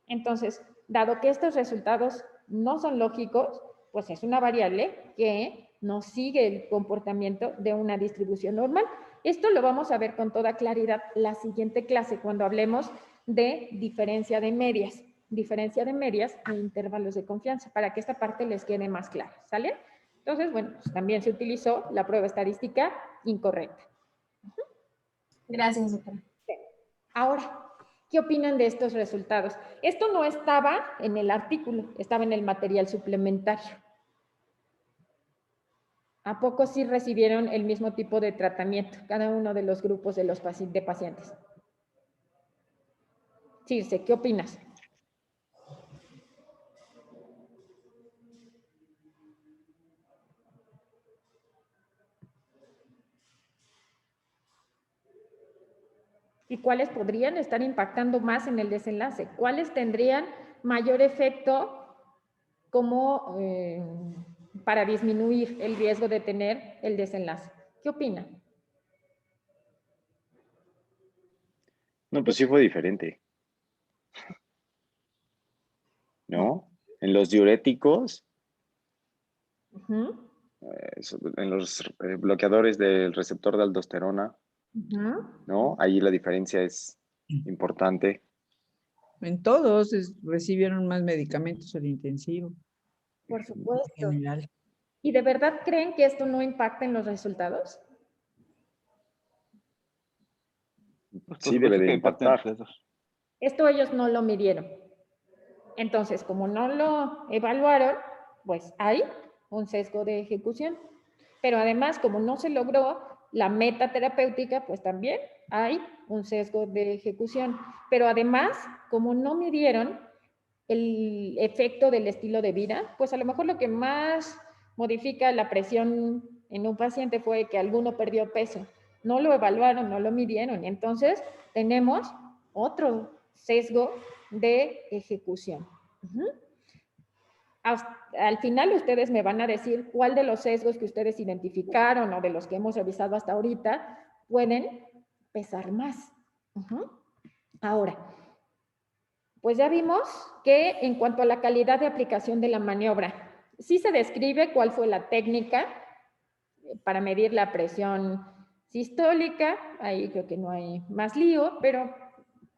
Entonces, dado que estos resultados no son lógicos, pues es una variable que no sigue el comportamiento de una distribución normal. Esto lo vamos a ver con toda claridad la siguiente clase cuando hablemos de diferencia de medias e intervalos de confianza, para que esta parte les quede más clara, ¿sale? Entonces, bueno, pues también se utilizó la prueba estadística incorrecta. Gracias, doctora. Ahora, ¿qué opinan de estos resultados? Esto no estaba en el artículo, estaba en el material suplementario. ¿A poco sí recibieron el mismo tipo de tratamiento cada uno de los grupos de pacientes? Circe, ¿qué opinas? ¿Y cuáles podrían estar impactando más en el desenlace? ¿Cuáles tendrían mayor efecto como para disminuir el riesgo de tener el desenlace? ¿Qué opinan? No, pues sí fue diferente, ¿no? En los diuréticos, Uh-huh. en los bloqueadores del receptor de aldosterona, Uh-huh. ¿no? Ahí la diferencia es importante. En todos recibieron más medicamentos al intensivo. Por En supuesto. general. ¿Y de verdad creen que esto no impacta en los resultados? Pues por Sí, debe supuesto de que impactan impactar. los dos. Esto ellos no lo midieron. Entonces, como no lo evaluaron, pues hay un sesgo de ejecución. Pero además, como no se logró la meta terapéutica, pues también hay un sesgo de ejecución. Pero además, como no midieron el efecto del estilo de vida, pues a lo mejor lo que más modifica la presión en un paciente fue que alguno perdió peso. No lo evaluaron, no lo midieron. Entonces, tenemos otro sesgo de ejecución. Uh-huh. Al final ustedes me van a decir cuál de los sesgos que ustedes identificaron o de los que hemos revisado hasta ahorita pueden pesar más. Uh-huh. Ahora, pues ya vimos que en cuanto a la calidad de aplicación de la maniobra, sí se describe cuál fue la técnica para medir la presión sistólica, ahí creo que no hay más lío, pero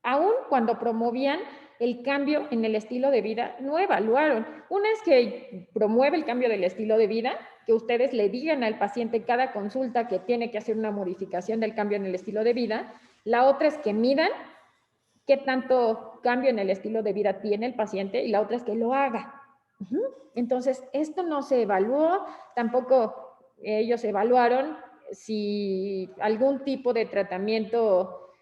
aún cuando promovían el cambio en el estilo de vida, no evaluaron. Una es que promueve el cambio del estilo de vida, que ustedes le digan al paciente cada consulta que tiene que hacer una modificación del cambio en el estilo de vida. La otra es que midan qué tanto cambio en el estilo de vida tiene el paciente y la otra es que lo haga. Entonces, esto no se evaluó, tampoco ellos evaluaron si algún tipo de tratamiento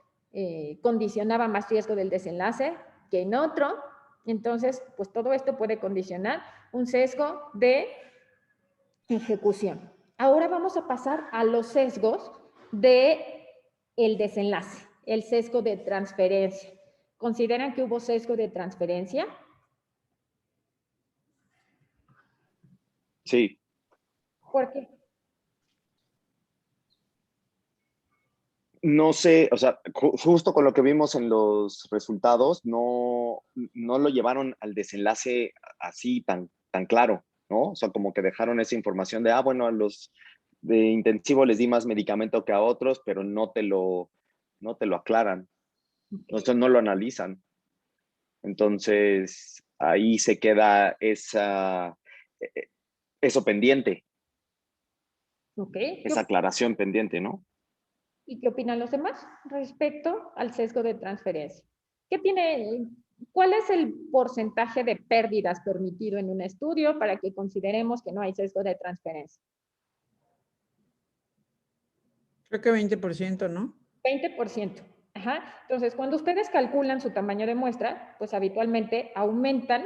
condicionaba más riesgo del desenlace que en otro. Entonces, pues todo esto puede condicionar un sesgo de ejecución. Ahora vamos a pasar a los sesgos de el desenlace, el sesgo de transferencia. ¿Consideran que hubo sesgo de transferencia? Sí. ¿Por qué? No sé, o sea, justo con lo que vimos en los resultados, no lo llevaron al desenlace así tan claro, ¿no? O sea, como que dejaron esa información de, bueno, a los de intensivo les di más medicamento que a otros, pero no te lo aclaran, entonces no lo analizan. Entonces, ahí se queda eso pendiente, esa aclaración pendiente, ¿no? ¿Y qué opinan los demás respecto al sesgo de transferencia? ¿Cuál es el porcentaje de pérdidas permitido en un estudio para que consideremos que no hay sesgo de transferencia? Creo que 20%, ¿no? 20%. Ajá. Entonces, cuando ustedes calculan su tamaño de muestra, pues habitualmente aumentan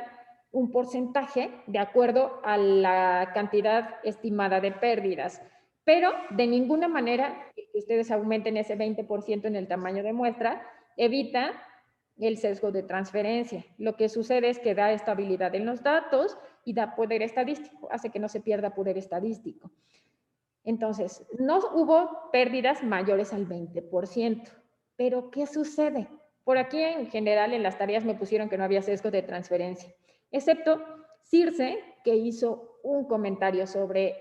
un porcentaje de acuerdo a la cantidad estimada de pérdidas. Pero de ninguna manera que ustedes aumenten ese 20% en el tamaño de muestra evita el sesgo de transferencia. Lo que sucede es que da estabilidad en los datos y da poder estadístico, hace que no se pierda poder estadístico. Entonces, no hubo pérdidas mayores al 20%. Pero, ¿qué sucede? Por aquí, en general, en las tareas me pusieron que no había sesgo de transferencia, excepto Circe, que hizo un comentario sobre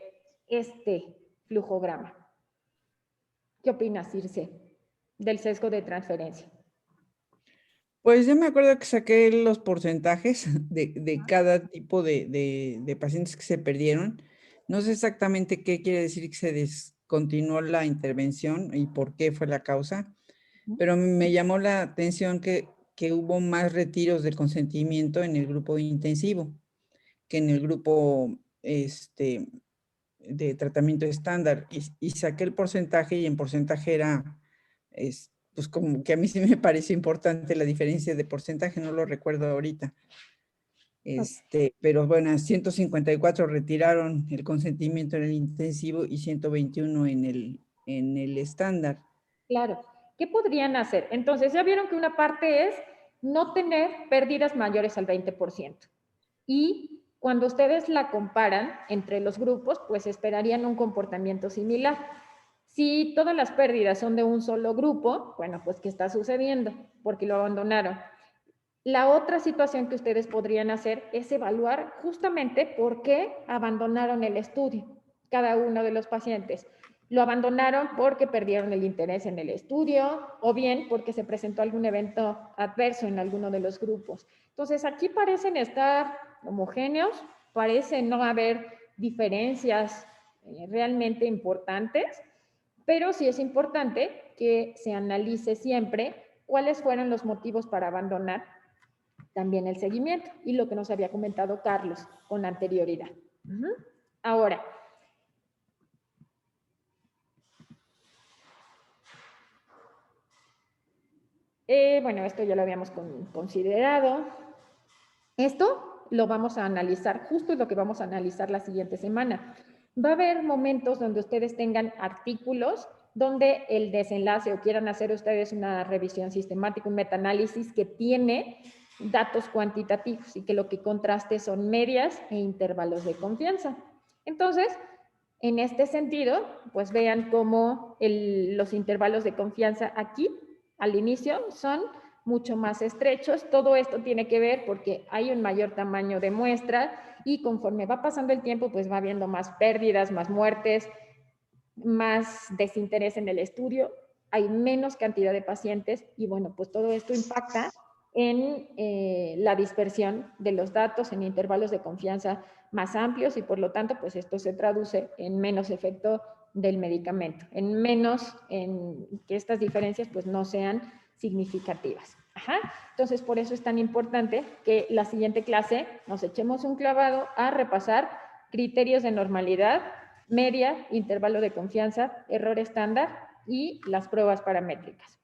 este flujograma. ¿Qué opinas, Circe, del sesgo de transferencia? Pues yo me acuerdo que saqué los porcentajes de cada tipo de pacientes que se perdieron. No sé exactamente qué quiere decir que se descontinuó la intervención y por qué fue la causa, pero me llamó la atención que hubo más retiros de consentimiento en el grupo intensivo que en el grupo de tratamiento estándar y saqué el porcentaje y en porcentaje era, pues como que a mí sí me parece importante la diferencia de porcentaje, no lo recuerdo ahorita. Pero bueno, 154 retiraron el consentimiento en el intensivo y 121 en el estándar. Claro. ¿Qué podrían hacer? Entonces, ya vieron que una parte es no tener pérdidas mayores al 20%. Y cuando ustedes la comparan entre los grupos, pues esperarían un comportamiento similar. Si todas las pérdidas son de un solo grupo, bueno, pues ¿qué está sucediendo? Porque lo abandonaron. La otra situación que ustedes podrían hacer es evaluar justamente por qué abandonaron el estudio, cada uno de los pacientes. Lo abandonaron porque perdieron el interés en el estudio o bien porque se presentó algún evento adverso en alguno de los grupos. Entonces, aquí parecen estar homogéneos, parece no haber diferencias realmente importantes, pero sí es importante que se analice siempre cuáles fueron los motivos para abandonar también el seguimiento y lo que nos había comentado Carlos con anterioridad. Ahora, bueno, esto ya lo habíamos considerado. Esto lo vamos a analizar, justo es lo que vamos a analizar la siguiente semana. Va a haber momentos donde ustedes tengan artículos donde el desenlace o quieran hacer ustedes una revisión sistemática, un metaanálisis que tiene datos cuantitativos y que lo que contraste son medias e intervalos de confianza. Entonces, en este sentido, pues vean cómo los intervalos de confianza aquí, al inicio, son mucho más estrechos. Todo esto tiene que ver porque hay un mayor tamaño de muestra y conforme va pasando el tiempo, pues va habiendo más pérdidas, más muertes, más desinterés en el estudio, hay menos cantidad de pacientes y bueno, pues todo esto impacta en la dispersión de los datos en intervalos de confianza más amplios y por lo tanto, pues esto se traduce en menos efecto del medicamento, en que estas diferencias pues no sean significativas. Entonces, por eso es tan importante que la siguiente clase nos echemos un clavado a repasar criterios de normalidad, media, intervalo de confianza, error estándar y las pruebas paramétricas.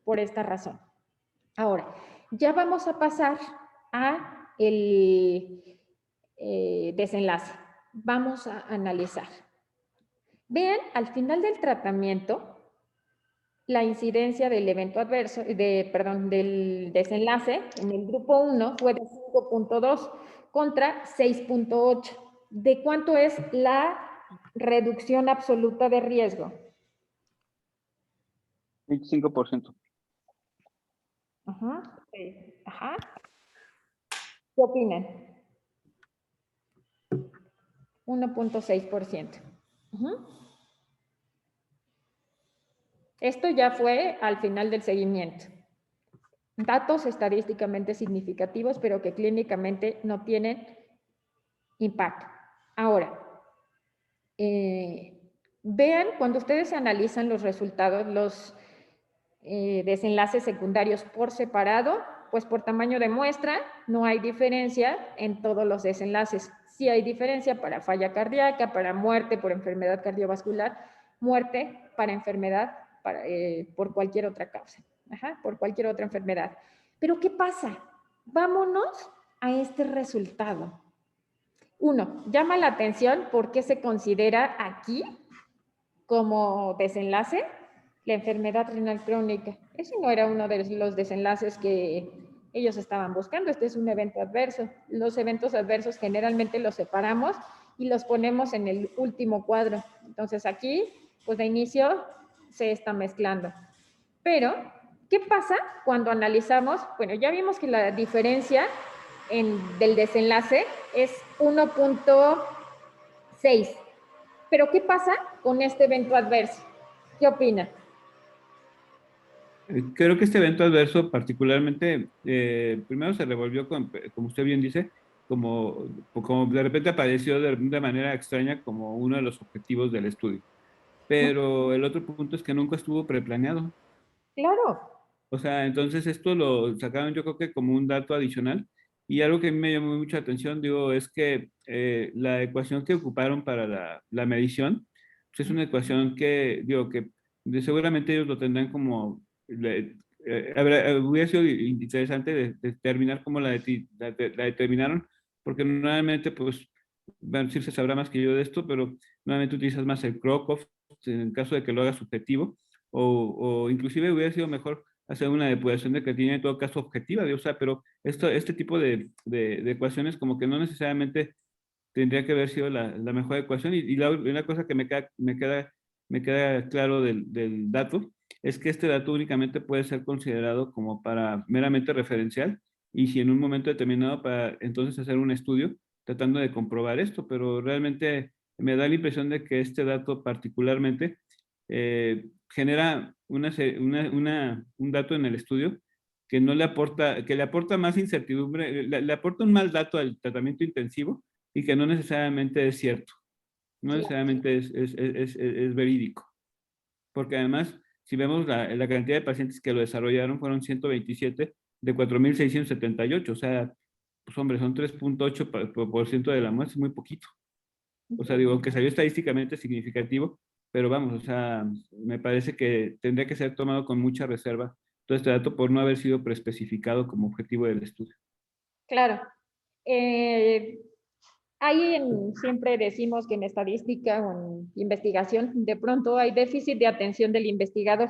Por esta razón. Ahora, ya vamos a pasar a el desenlace. Vamos a analizar. Vean, al final del tratamiento, la incidencia del evento adverso, del desenlace en el grupo 1 fue de 5.2 contra 6.8. ¿De cuánto es la reducción absoluta de riesgo? 25%. Sí. ¿Qué opinan? 1.6%. Esto ya fue al final del seguimiento. Datos estadísticamente significativos, pero que clínicamente no tienen impacto. Ahora, vean, cuando ustedes analizan los resultados, los desenlaces secundarios por separado, pues por tamaño de muestra no hay diferencia en todos los desenlaces. Sí hay diferencia para falla cardíaca, para muerte por enfermedad cardiovascular, muerte para enfermedad por cualquier otra causa, por cualquier otra enfermedad. Pero ¿qué pasa? Vámonos a este resultado. Uno, llama la atención por qué se considera aquí como desenlace la enfermedad renal crónica. Ese no era uno de los desenlaces que ellos estaban buscando. Este es un evento adverso. Los eventos adversos generalmente los separamos y los ponemos en el último cuadro. Entonces aquí, pues de inicio se está mezclando. Pero, ¿qué pasa cuando analizamos? Bueno, ya vimos que la diferencia del desenlace es 1.6. Pero, ¿qué pasa con este evento adverso? ¿Qué opina? Creo que este evento adverso particularmente, primero se revolvió, como usted bien dice, como de repente apareció de manera extraña como uno de los objetivos del estudio. Pero el otro punto es que nunca estuvo preplaneado. Claro. O sea, entonces esto lo sacaron yo creo que como un dato adicional Y algo que a mí me llamó mucha atención, digo, es que la ecuación que ocuparon para la medición, pues es una ecuación que, digo, que seguramente ellos lo tendrán como, hubiera sido interesante determinar cómo la determinaron, porque normalmente, pues, van a decir, se sabrá más que yo de esto, pero normalmente utilizas más el Crocov en caso de que lo hagas subjetivo, o inclusive hubiera sido mejor hacer una depuración de creatinina en todo caso objetiva, o sea, pero este tipo de ecuaciones como que no necesariamente tendría que haber sido la mejor ecuación. Y una cosa que me queda claro del dato es que este dato únicamente puede ser considerado como para meramente referencial y si en un momento determinado para entonces hacer un estudio tratando de comprobar esto, pero realmente me da la impresión de que este dato particularmente genera un dato en el estudio que no le aporta, que le aporta más incertidumbre, le aporta un mal dato al tratamiento intensivo y que no necesariamente es cierto, no Sí. necesariamente es verídico. Porque además, si vemos la cantidad de pacientes que lo desarrollaron, fueron 127 de 4.678, o sea, pues hombre, son 3.8% de la muestra, es muy poquito. O sea, digo, aunque salió estadísticamente significativo, pero vamos, o sea, me parece que tendría que ser tomado con mucha reserva todo este dato por no haber sido preespecificado como objetivo del estudio. Claro. Siempre decimos que en estadística o en investigación, de pronto hay déficit de atención del investigador.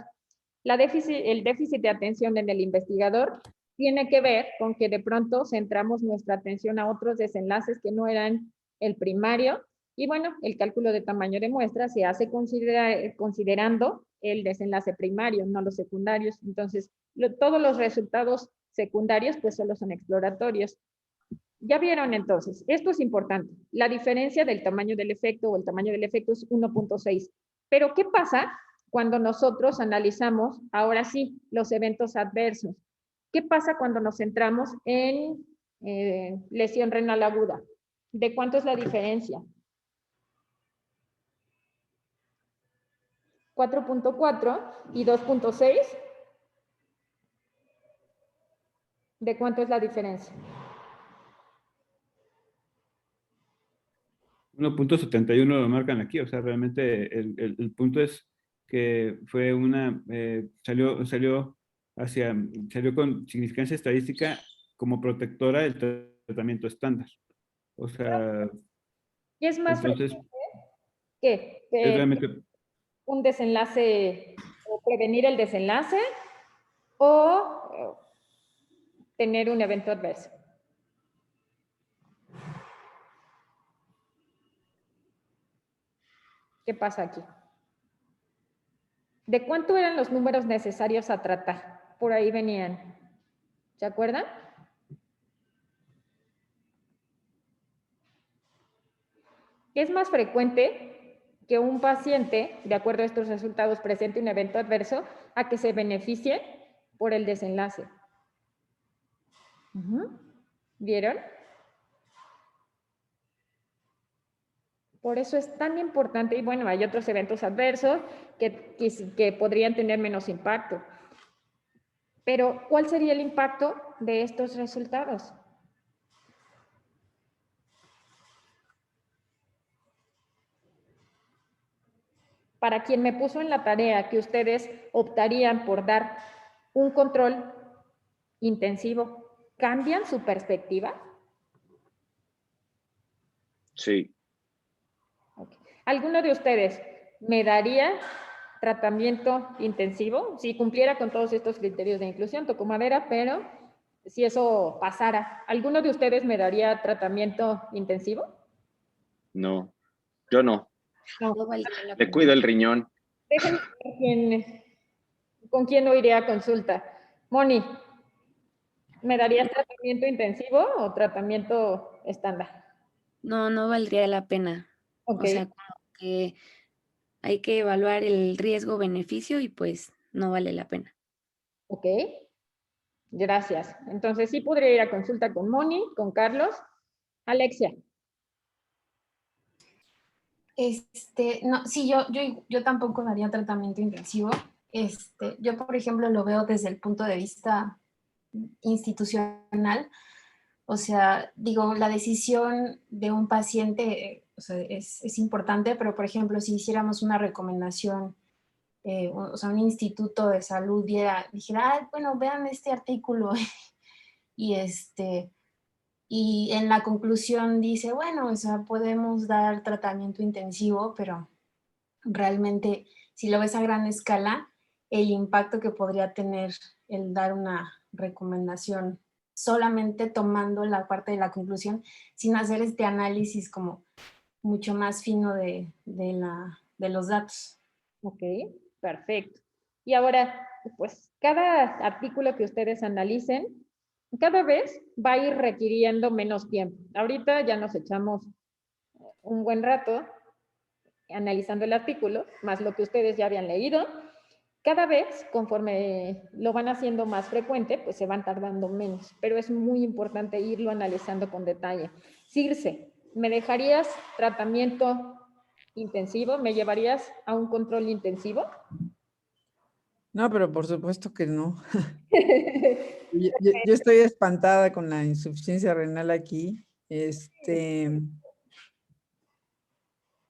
El déficit de atención en el investigador tiene que ver con que de pronto centramos nuestra atención a otros desenlaces que no eran el primario. Y bueno, el cálculo de tamaño de muestra se hace considerando el desenlace primario, no los secundarios. Entonces, todos los resultados secundarios pues solo son exploratorios. Ya vieron entonces, esto es importante. La diferencia del tamaño del efecto o el tamaño del efecto es 1.6. Pero ¿qué pasa cuando nosotros analizamos, ahora sí, los eventos adversos? ¿Qué pasa cuando nos centramos en lesión renal aguda? ¿De cuánto es la diferencia? 4.4 y 2.6. ¿De cuánto es la diferencia? 1.71 lo marcan aquí, o sea, realmente el punto es que fue salió con significancia estadística como protectora del tratamiento estándar. O sea, ¿Y es más entonces, frecuente es realmente, un desenlace o prevenir el desenlace o tener un evento adverso? ¿Qué pasa aquí? ¿De cuánto eran los números necesarios a tratar? Por ahí venían. ¿Se acuerdan? Es más frecuente que un paciente, de acuerdo a estos resultados, presente un evento adverso a que se beneficie por el desenlace. ¿Vieron? Por eso es tan importante, y bueno, hay otros eventos adversos que podrían tener menos impacto. Pero, ¿cuál sería el impacto de estos resultados? Para quien me puso en la tarea que ustedes optarían por dar un control intensivo, ¿cambian su perspectiva? Sí. Okay. ¿Alguno de ustedes me daría tratamiento intensivo si cumpliera con todos estos criterios de inclusión? Tocó madera, pero si eso pasara, ¿alguno de ustedes me daría tratamiento intensivo? No, yo no. No. No valdría la Le pena. cuido el riñón. Déjenme ver con quién no iré a consulta. Moni, ¿me darías tratamiento intensivo o tratamiento estándar? No, no valdría la pena. Ok, O sea, como que hay que evaluar el riesgo-beneficio y pues no vale la pena. ok. Gracias. Entonces sí podría ir a consulta con Moni, con Carlos. Alexia. No, sí, yo tampoco daría tratamiento intensivo. Yo, por ejemplo, lo veo desde el punto de vista institucional, O sea, digo, la decisión de un paciente o sea, es importante, pero por ejemplo, si hiciéramos una recomendación, o sea, un instituto de salud dijera, "Ay, bueno, vean este artículo y y en la conclusión dice, bueno, o sea, podemos dar tratamiento intensivo, pero realmente, si lo ves a gran escala, el impacto que podría tener el dar una recomendación solamente tomando la parte de la conclusión, sin hacer este análisis como mucho más fino de los datos. Ok, perfecto. Y ahora, pues cada artículo que ustedes analicen, cada vez va a ir requiriendo menos tiempo. Ahorita ya nos echamos un buen rato analizando el artículo, más lo que ustedes ya habían leído. Cada vez, conforme lo van haciendo más frecuente, pues se van tardando menos, pero es muy importante irlo analizando con detalle. Circe, ¿me dejarías tratamiento intensivo? ¿Me llevarías a un control intensivo? No, pero por supuesto que no. Yo estoy espantada con la insuficiencia renal aquí.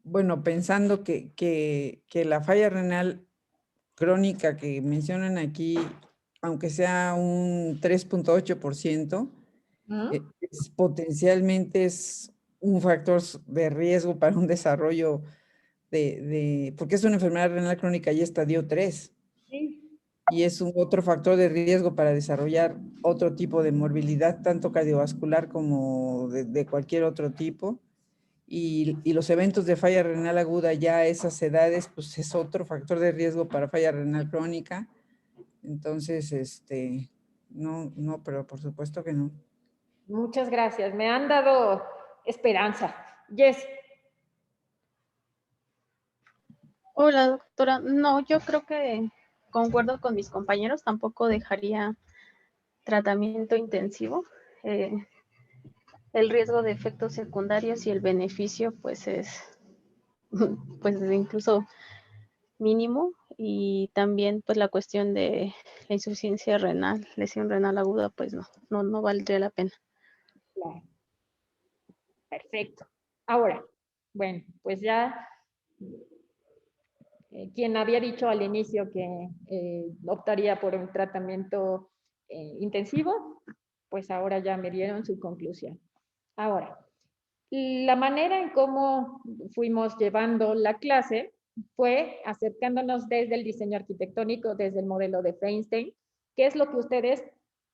Bueno, pensando que la falla renal crónica que mencionan aquí, aunque sea un 3.8%, potencialmente es un factor de riesgo para un desarrollo porque es una enfermedad renal crónica y estadio 3. Sí. Y es un otro factor de riesgo para desarrollar otro tipo de morbilidad, tanto cardiovascular como de cualquier otro tipo. Y los eventos de falla renal aguda ya a esas edades, pues es otro factor de riesgo para falla renal crónica. Entonces, no, pero por supuesto que no. Muchas gracias. Me han dado esperanza. Jess. Hola, doctora. No, yo creo que concuerdo con mis compañeros, tampoco dejaría tratamiento intensivo. El riesgo de efectos secundarios y el beneficio pues es pues incluso mínimo, y también pues la cuestión de la insuficiencia renal, lesión renal aguda, pues no valdría la pena. Claro. Perfecto. Ahora, bueno, pues ya quien había dicho al inicio que optaría por un tratamiento intensivo, pues ahora ya me dieron su conclusión. Ahora, la manera en cómo fuimos llevando la clase fue acercándonos desde el diseño arquitectónico, desde el modelo de Feinstein, que es lo que ustedes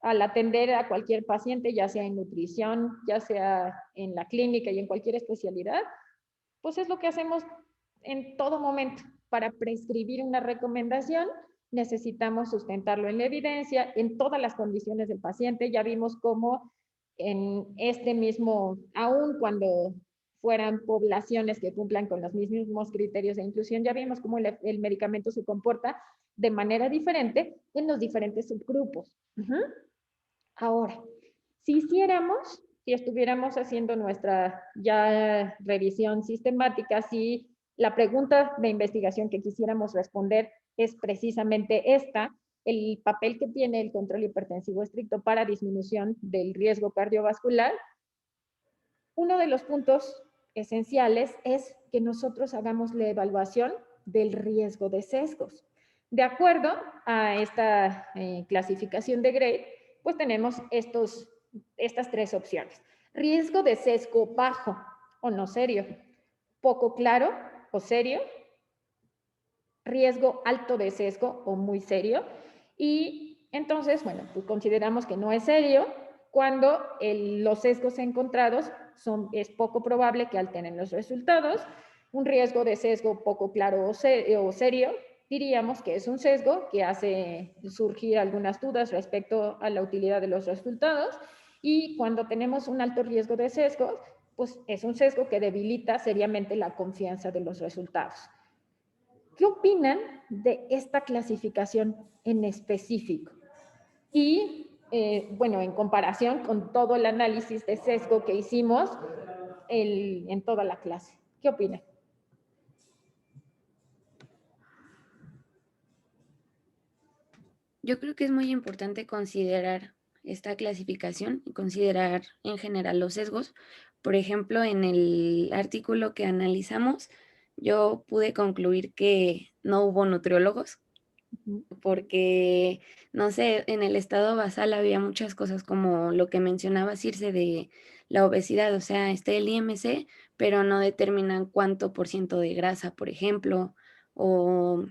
al atender a cualquier paciente, ya sea en nutrición, ya sea en la clínica y en cualquier especialidad, pues es lo que hacemos en todo momento. Para prescribir una recomendación, necesitamos sustentarlo en la evidencia, en todas las condiciones del paciente. Ya vimos cómo en este mismo, aun cuando fueran poblaciones que cumplan con los mismos criterios de inclusión, ya vimos cómo el medicamento se comporta de manera diferente en los diferentes subgrupos. Ahora, si estuviéramos haciendo nuestra ya revisión sistemática, si la pregunta de investigación que quisiéramos responder es precisamente esta, el papel que tiene el control hipertensivo estricto para disminución del riesgo cardiovascular, uno de los puntos esenciales es que nosotros hagamos la evaluación del riesgo de sesgos. De acuerdo a esta clasificación de Gray, pues tenemos estas tres opciones. Riesgo de sesgo bajo o no serio, poco claro o serio, riesgo alto de sesgo o muy serio. Y entonces, bueno, pues consideramos que no es serio cuando los sesgos encontrados es poco probable que alteren los resultados. Un riesgo de sesgo poco claro o serio, diríamos que es un sesgo que hace surgir algunas dudas respecto a la utilidad de los resultados. Y cuando tenemos un alto riesgo de sesgos, pues es un sesgo que debilita seriamente la confianza de los resultados. ¿Qué opinan de esta clasificación en específico? Y, bueno, en comparación con todo el análisis de sesgo que hicimos en toda la clase. ¿Qué opinan? Yo creo que es muy importante considerar esta clasificación y considerar en general los sesgos. Por ejemplo, en el artículo que analizamos, yo pude concluir que no hubo nutriólogos porque, no sé, en el estado basal había muchas cosas como lo que mencionaba Circe de la obesidad, o sea, está el IMC, pero no determinan cuánto por ciento de grasa, por ejemplo, o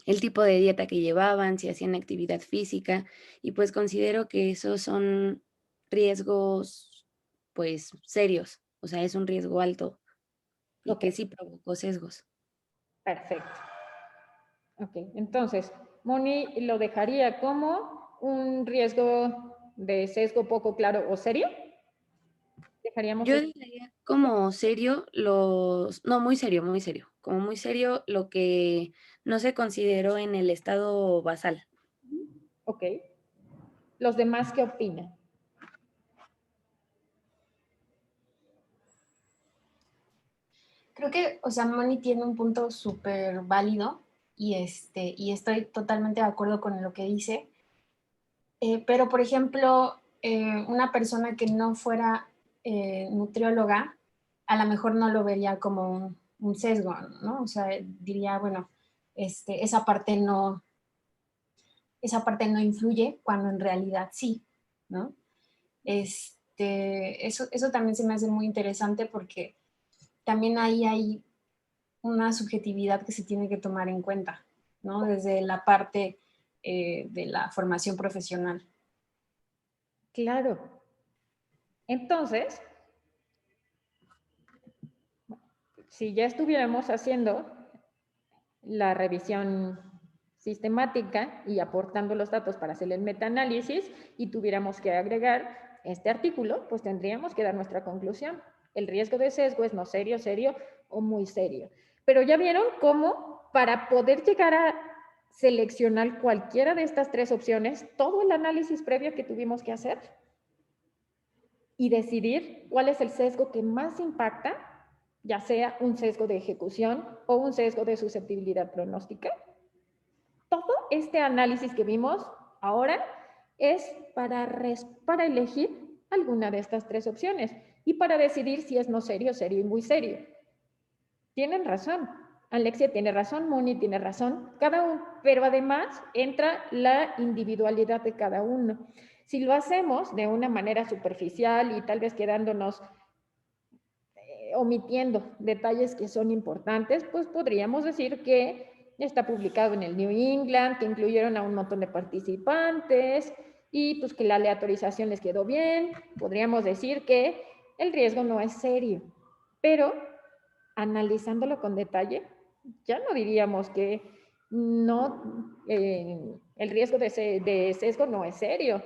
el tipo de dieta que llevaban, si hacían actividad física, y pues considero que esos son riesgos, pues, serios, o sea, es un riesgo alto y Ok, que sí provocó sesgos. perfecto. Ok, entonces, Moni lo dejaría como un riesgo de sesgo poco claro o serio. Dejaríamos Yo eso. diría como serio no, muy serio, como muy serio lo que no se consideró en el estado basal. Ok. ¿Los demás qué opinan? Creo que, o sea, Moni tiene un punto súper válido y estoy totalmente de acuerdo con lo que dice. Pero, por ejemplo, una persona que no fuera nutrióloga, a lo mejor no lo vería como un sesgo, ¿no? O sea, diría, bueno, esa parte no influye cuando en realidad sí, ¿no? Eso también se me hace muy interesante porque también ahí hay una subjetividad que se tiene que tomar en cuenta, ¿no? Desde la parte de la formación profesional. Claro. Entonces, si ya estuviéramos haciendo la revisión sistemática y aportando los datos para hacer el metaanálisis y tuviéramos que agregar este artículo, pues tendríamos que dar nuestra conclusión. El riesgo de sesgo es no serio, serio o muy serio. Pero ya vieron cómo para poder llegar a seleccionar cualquiera de estas tres opciones, todo el análisis previo que tuvimos que hacer y decidir cuál es el sesgo que más impacta, ya sea un sesgo de ejecución o un sesgo de susceptibilidad pronóstica. Todo este análisis que vimos ahora es para elegir alguna de estas tres opciones y para decidir si es no serio, serio y muy serio. Tienen razón. Alexia tiene razón, Moni tiene razón, cada uno, pero además entra la individualidad de cada uno. Si lo hacemos de una manera superficial y tal vez quedándonos omitiendo detalles que son importantes, pues podríamos decir que está publicado en el New England, que incluyeron a un montón de participantes y pues que la aleatorización les quedó bien. Podríamos decir que el riesgo no es serio, pero analizándolo con detalle, ya no diríamos que no, el riesgo de sesgo no es serio.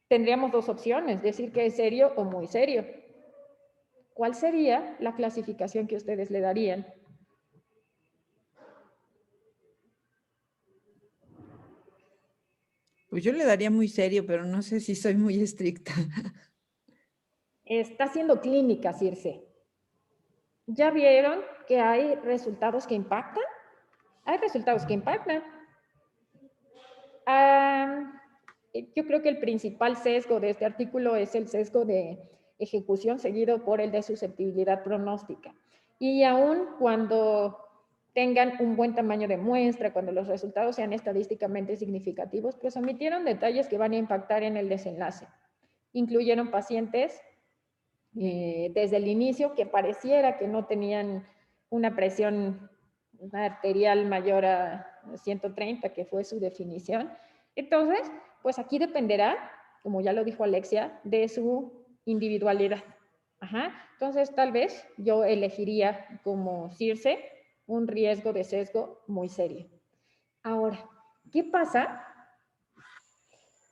Tendríamos dos opciones, decir que es serio o muy serio. ¿Cuál sería la clasificación que ustedes le darían? Pues yo le daría muy serio, pero no sé si soy muy estricta. Está haciendo clínica, Circe. ¿Ya vieron que hay resultados que impactan? Hay resultados que impactan. Yo creo que el principal sesgo de este artículo es el sesgo de ejecución seguido por el de susceptibilidad pronóstica. Y aún cuando tengan un buen tamaño de muestra, cuando los resultados sean estadísticamente significativos, pues omitieron detalles que van a impactar en el desenlace. Incluyeron pacientes desde el inicio que pareciera que no tenían una presión arterial mayor a 130, que fue su definición. Entonces, pues aquí dependerá, como ya lo dijo Alexia, de su individualidad. Ajá. Entonces, tal vez yo elegiría como Circe un riesgo de sesgo muy serio. Ahora, ¿qué pasa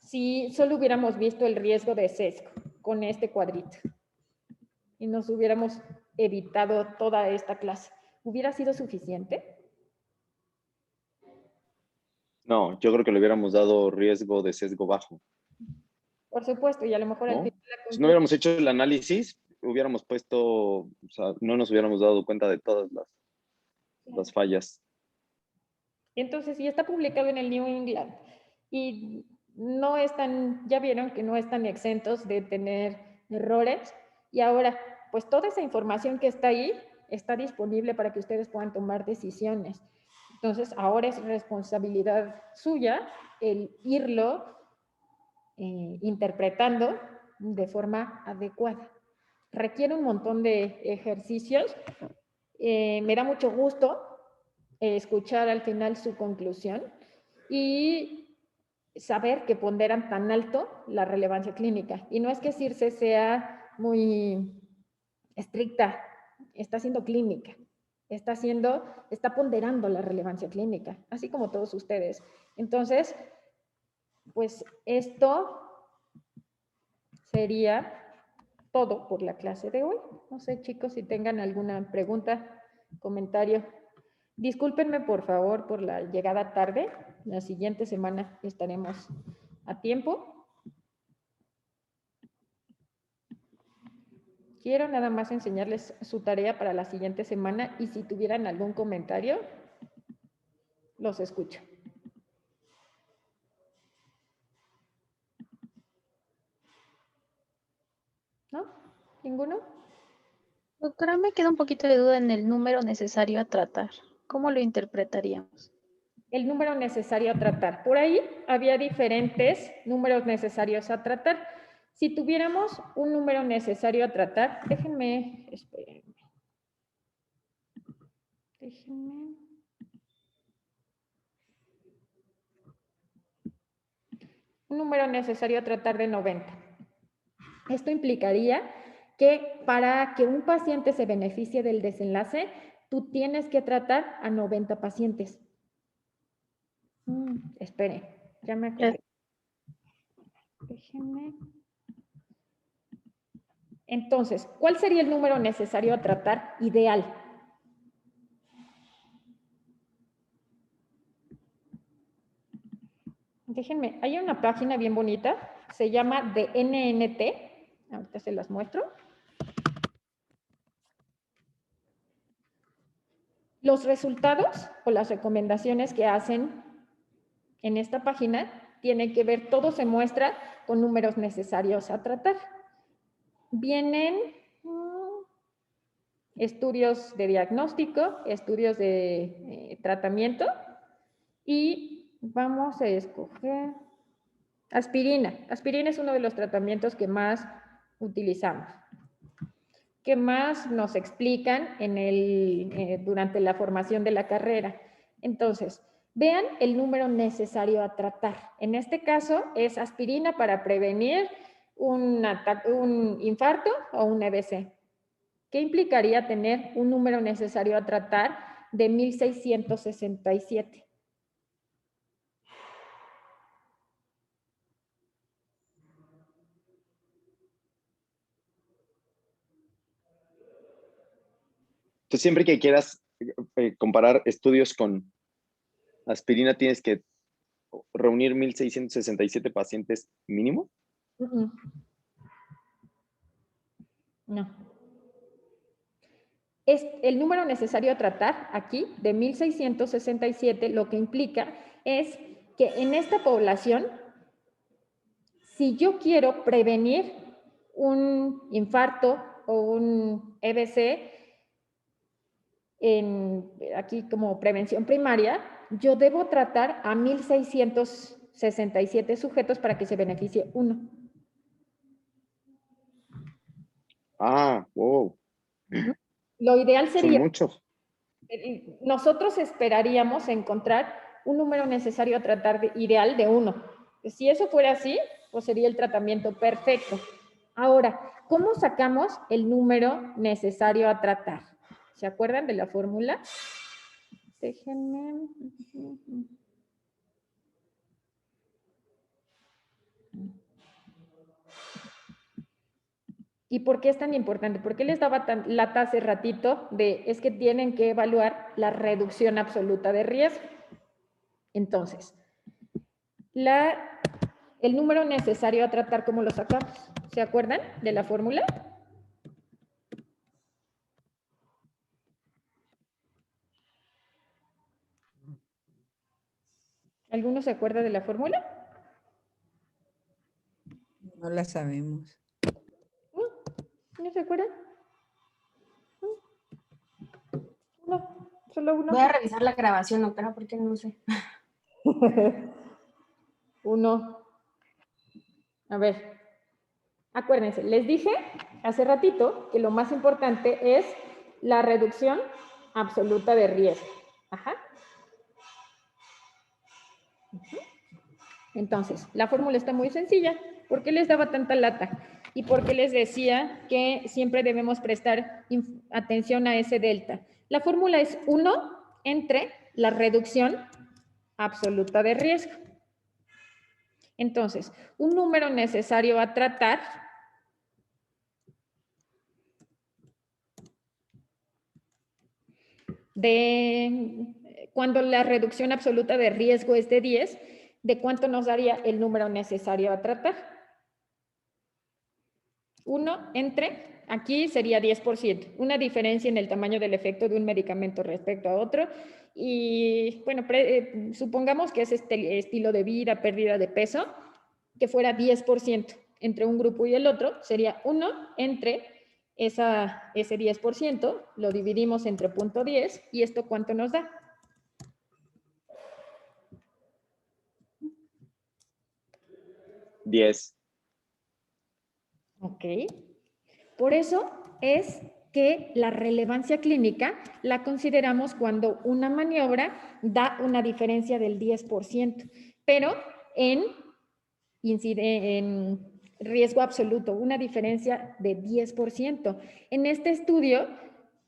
si solo hubiéramos visto el riesgo de sesgo con este cuadrito y nos hubiéramos evitado toda esta clase? ¿Hubiera sido suficiente? No, yo creo que le hubiéramos dado riesgo de sesgo bajo, Por supuesto, y a lo mejor al ¿no? final de la Si no conclusión, hubiéramos hecho el análisis, hubiéramos puesto, o sea, no nos hubiéramos dado cuenta de todas las fallas. entonces, si está publicado en el New England y no están, ya vieron que no están exentos de tener errores. Y ahora, pues toda esa información que está ahí está disponible para que ustedes puedan tomar decisiones. Entonces, ahora es responsabilidad suya el irlo interpretando de forma adecuada. Requiere un montón de ejercicios. Me da mucho gusto escuchar al final su conclusión y saber que ponderan tan alto la relevancia clínica. Y no es que Circe sea muy estricta, está siendo clínica, está ponderando la relevancia clínica, así como todos ustedes. Entonces, pues esto sería todo por la clase de hoy. No sé, chicos, si tengan alguna pregunta, comentario. Discúlpenme, por favor, por la llegada tarde. La siguiente semana estaremos a tiempo. Quiero nada más enseñarles su tarea para la siguiente semana y si tuvieran algún comentario, los escucho. ¿No? ¿Ninguno? Doctora, me queda un poquito de duda en el número necesario a tratar. ¿Cómo lo interpretaríamos? El número necesario a tratar. Por ahí había diferentes números necesarios a tratar. Si tuviéramos un número necesario a tratar, déjenme. Un número necesario a tratar de 90. Esto implicaría que para que un paciente se beneficie del desenlace, tú tienes que tratar a 90 pacientes. Espere, ya me acordé. Déjenme. Entonces, ¿cuál sería el número necesario a tratar ideal? Déjenme, hay una página bien bonita, se llama DNNT, ahorita se las muestro. Los resultados o las recomendaciones que hacen en esta página tienen que ver, todo se muestra con números necesarios a tratar. Vienen estudios de diagnóstico, estudios de tratamiento y vamos a escoger aspirina. Aspirina es uno de los tratamientos que más utilizamos, que más nos explican durante la formación de la carrera. Entonces, vean el número necesario a tratar. En este caso es aspirina para prevenir un infarto o un EBC. ¿Qué implicaría tener un número necesario a tratar de 1667? Entonces, siempre que quieras comparar estudios con aspirina, tienes que reunir 1,667 pacientes mínimo. No. Es el número necesario a tratar aquí de 1667, lo que implica es que en esta población, si yo quiero prevenir un infarto o un EBC, aquí como prevención primaria, yo debo tratar a 1667 sujetos para que se beneficie uno. Ah, wow. Lo ideal sería... Son muchos. Nosotros esperaríamos encontrar un número necesario a tratar ideal de 1. Si eso fuera así, pues sería el tratamiento perfecto. Ahora, ¿cómo sacamos el número necesario a tratar? ¿Se acuerdan de la fórmula? Déjenme. ¿Y por qué es tan importante? ¿Por qué les daba lata hace ratito es que tienen que evaluar la reducción absoluta de riesgo? Entonces, el número necesario a tratar, ¿cómo lo sacamos? ¿Se acuerdan de la fórmula? ¿Alguno se acuerda de la fórmula? No la sabemos. ¿No se acuerdan? No, solo uno. Voy a revisar la grabación, doctora, porque no sé. Uno. A ver, acuérdense, les dije hace ratito que lo más importante es la reducción absoluta de riesgo. Ajá. Entonces, la fórmula está muy sencilla. ¿Por qué les daba tanta lata? Y por qué les decía que siempre debemos prestar atención a ese delta. La fórmula es 1 entre la reducción absoluta de riesgo. Entonces, un número necesario a tratar cuando la reducción absoluta de riesgo es de 10, ¿de cuánto nos daría el número necesario a tratar? 1 entre, aquí sería 10%, una diferencia en el tamaño del efecto de un medicamento respecto a otro. Y bueno, supongamos que es este estilo de vida, pérdida de peso, que fuera 10% entre un grupo y el otro, sería 1 entre ese 10%, lo dividimos entre 0.10, ¿y esto cuánto nos da? $10. Ok. Por eso es que la relevancia clínica la consideramos cuando una maniobra da una diferencia del 10%, pero en riesgo absoluto, una diferencia de 10%. En este estudio,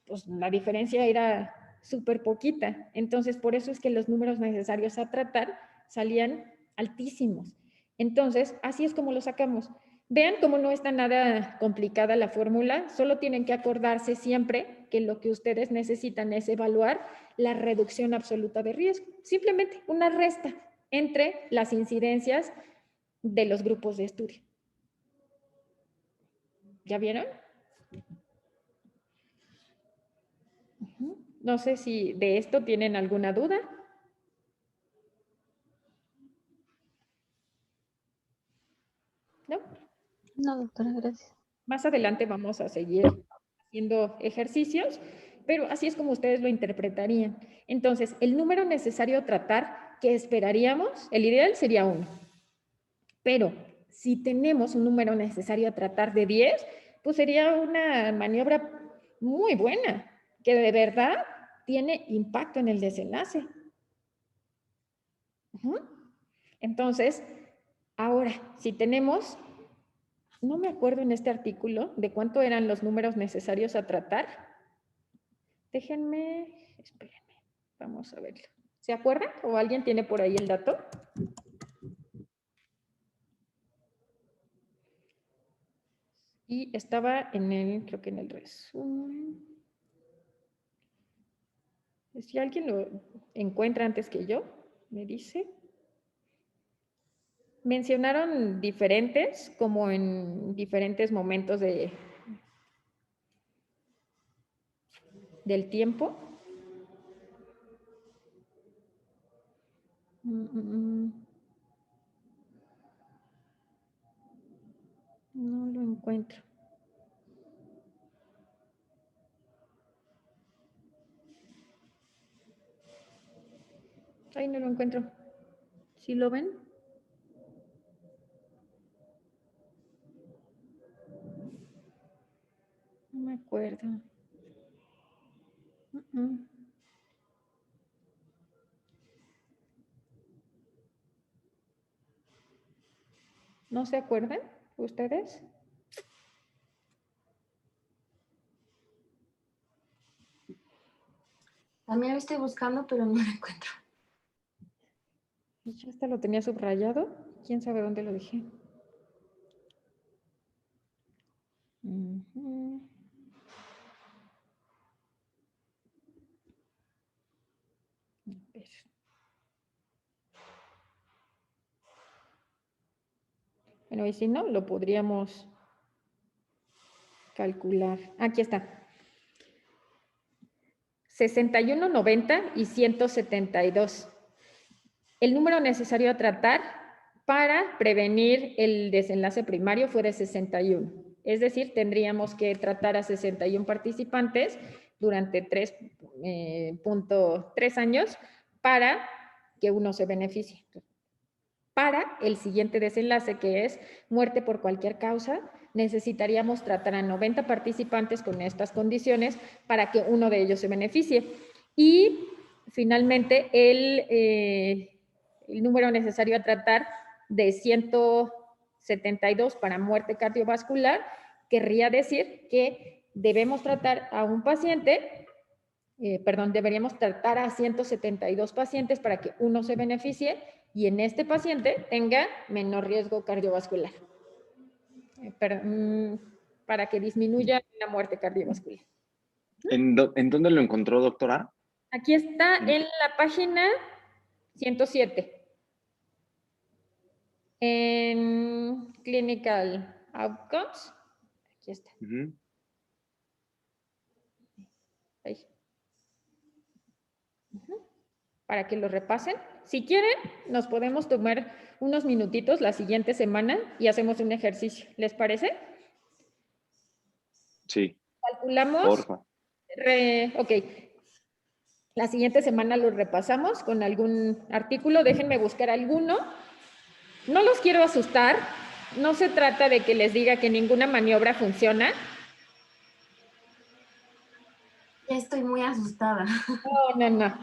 pues la diferencia era súper poquita. Entonces, por eso es que los números necesarios a tratar salían altísimos. Entonces, así es como lo sacamos. Vean cómo no está nada complicada la fórmula, solo tienen que acordarse siempre que lo que ustedes necesitan es evaluar la reducción absoluta de riesgo. Simplemente una resta entre las incidencias de los grupos de estudio. ¿Ya vieron? No sé si de esto tienen alguna duda. ¿No? No, doctora, gracias. Más adelante vamos a seguir haciendo ejercicios, pero así es como ustedes lo interpretarían. Entonces, el número necesario a tratar que esperaríamos, el ideal sería 1. Pero si tenemos un número necesario a tratar de 10, pues sería una maniobra muy buena, que de verdad tiene impacto en el desenlace. Entonces, ahora, si tenemos, no me acuerdo en este artículo de cuánto eran los números necesarios a tratar. Déjenme, espérenme, vamos a verlo. ¿Se acuerdan? ¿O alguien tiene por ahí el dato? Y estaba creo que en el resumen. Si alguien lo encuentra antes que yo, me dice. Mencionaron diferentes, como en diferentes momentos del tiempo. No lo encuentro. Ay, no lo encuentro. ¿Sí lo ven? No me acuerdo. ¿No se acuerdan ustedes? También lo estoy buscando, pero no lo encuentro. Yo hasta lo tenía subrayado. ¿Quién sabe dónde lo dejé? A ver. Bueno, y si no, lo podríamos calcular. Aquí está. 61, 90 y 172. El número necesario a tratar para prevenir el desenlace primario fue de 61. Es decir, tendríamos que tratar a 61 participantes durante 3 años para que uno se beneficie. Para el siguiente desenlace, que es muerte por cualquier causa, necesitaríamos tratar a 90 participantes con estas condiciones para que uno de ellos se beneficie. Y finalmente, el número necesario a tratar de 172 para muerte cardiovascular, querría decir que debemos tratar a un paciente, deberíamos tratar a 172 pacientes para que uno se beneficie y en este paciente tenga menor riesgo cardiovascular, para que disminuya la muerte cardiovascular. ¿En dónde lo encontró, doctora? Aquí está en la página 107. En Clinical Outcomes. Aquí está. Ahí. Para que lo repasen. Si quieren, nos podemos tomar unos minutitos la siguiente semana y hacemos un ejercicio. ¿Les parece? Sí. Calculamos. Porfa. Ok. La siguiente semana lo repasamos con algún artículo. Déjenme buscar alguno. No los quiero asustar. No se trata de que les diga que ninguna maniobra funciona. Estoy muy asustada. No.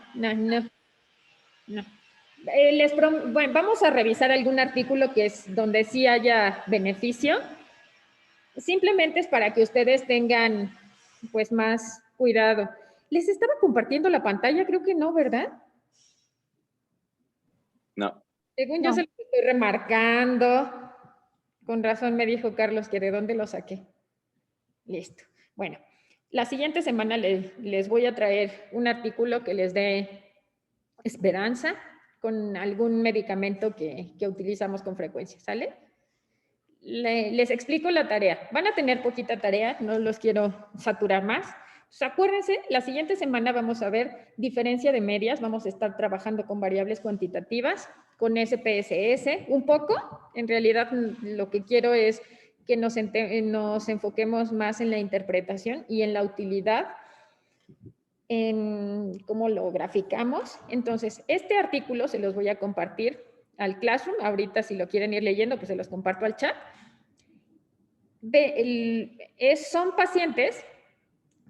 Bueno, vamos a revisar algún artículo que es donde sí haya beneficio. Simplemente es para que ustedes tengan pues más cuidado. ¿Les estaba compartiendo la pantalla? Creo que no, ¿verdad? No. Según yo se lo estoy remarcando. Con razón me dijo Carlos que de dónde lo saqué. Listo. Bueno, la siguiente semana les voy a traer un artículo que les dé esperanza con algún medicamento que utilizamos con frecuencia, ¿sale? Les explico la tarea. Van a tener poquita tarea, no los quiero saturar más. Pues acuérdense, la siguiente semana vamos a ver diferencia de medias, vamos a estar trabajando con variables cuantitativas, con SPSS, un poco. En realidad lo que quiero es que nos enfoquemos más en la interpretación y en la utilidad, en cómo lo graficamos. Entonces, este artículo se los voy a compartir al Classroom. Ahorita, si lo quieren ir leyendo, pues se los comparto al chat. Son pacientes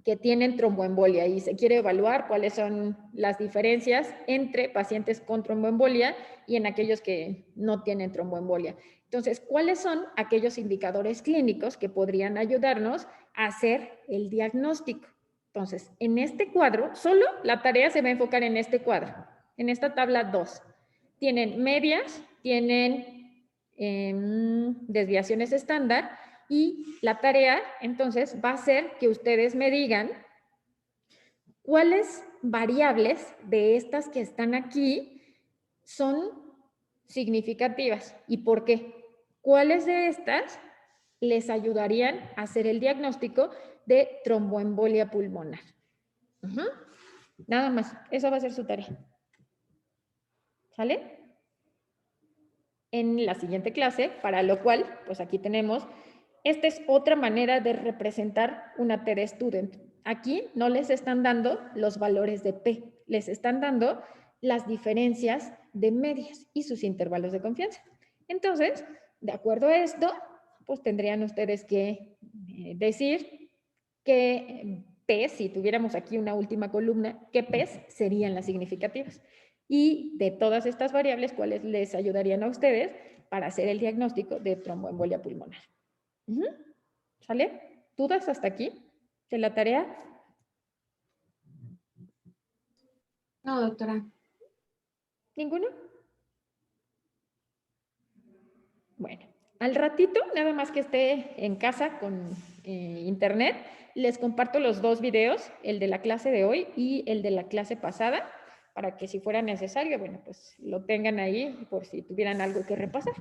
que tienen tromboembolia y se quiere evaluar cuáles son las diferencias entre pacientes con tromboembolia y en aquellos que no tienen tromboembolia. Entonces, ¿cuáles son aquellos indicadores clínicos que podrían ayudarnos a hacer el diagnóstico? Entonces, en este cuadro, solo la tarea se va a enfocar en este cuadro, en esta tabla 2. Tienen medias, tienen desviaciones estándar y la tarea, entonces, va a ser que ustedes me digan cuáles variables de estas que están aquí son significativas y por qué. ¿Cuáles de estas les ayudarían a hacer el diagnóstico de tromboembolia pulmonar? Nada más, eso va a ser su tarea. ¿Sale? En la siguiente clase, para lo cual, pues aquí tenemos, esta es otra manera de representar una TD Student. Aquí no les están dando los valores de P, les están dando las diferencias de medias y sus intervalos de confianza. Entonces, de acuerdo a esto, pues tendrían ustedes que decir que P, si tuviéramos aquí una última columna, ¿qué P's serían las significativas? Y de todas estas variables, ¿cuáles les ayudarían a ustedes para hacer el diagnóstico de tromboembolia pulmonar? ¿Sale? ¿Dudas hasta aquí de la tarea? No, doctora. ¿Ninguno? Bueno, al ratito, nada más que esté en casa con internet, les comparto los dos videos, el de la clase de hoy y el de la clase pasada, para que si fuera necesario, bueno, pues lo tengan ahí por si tuvieran algo que repasar.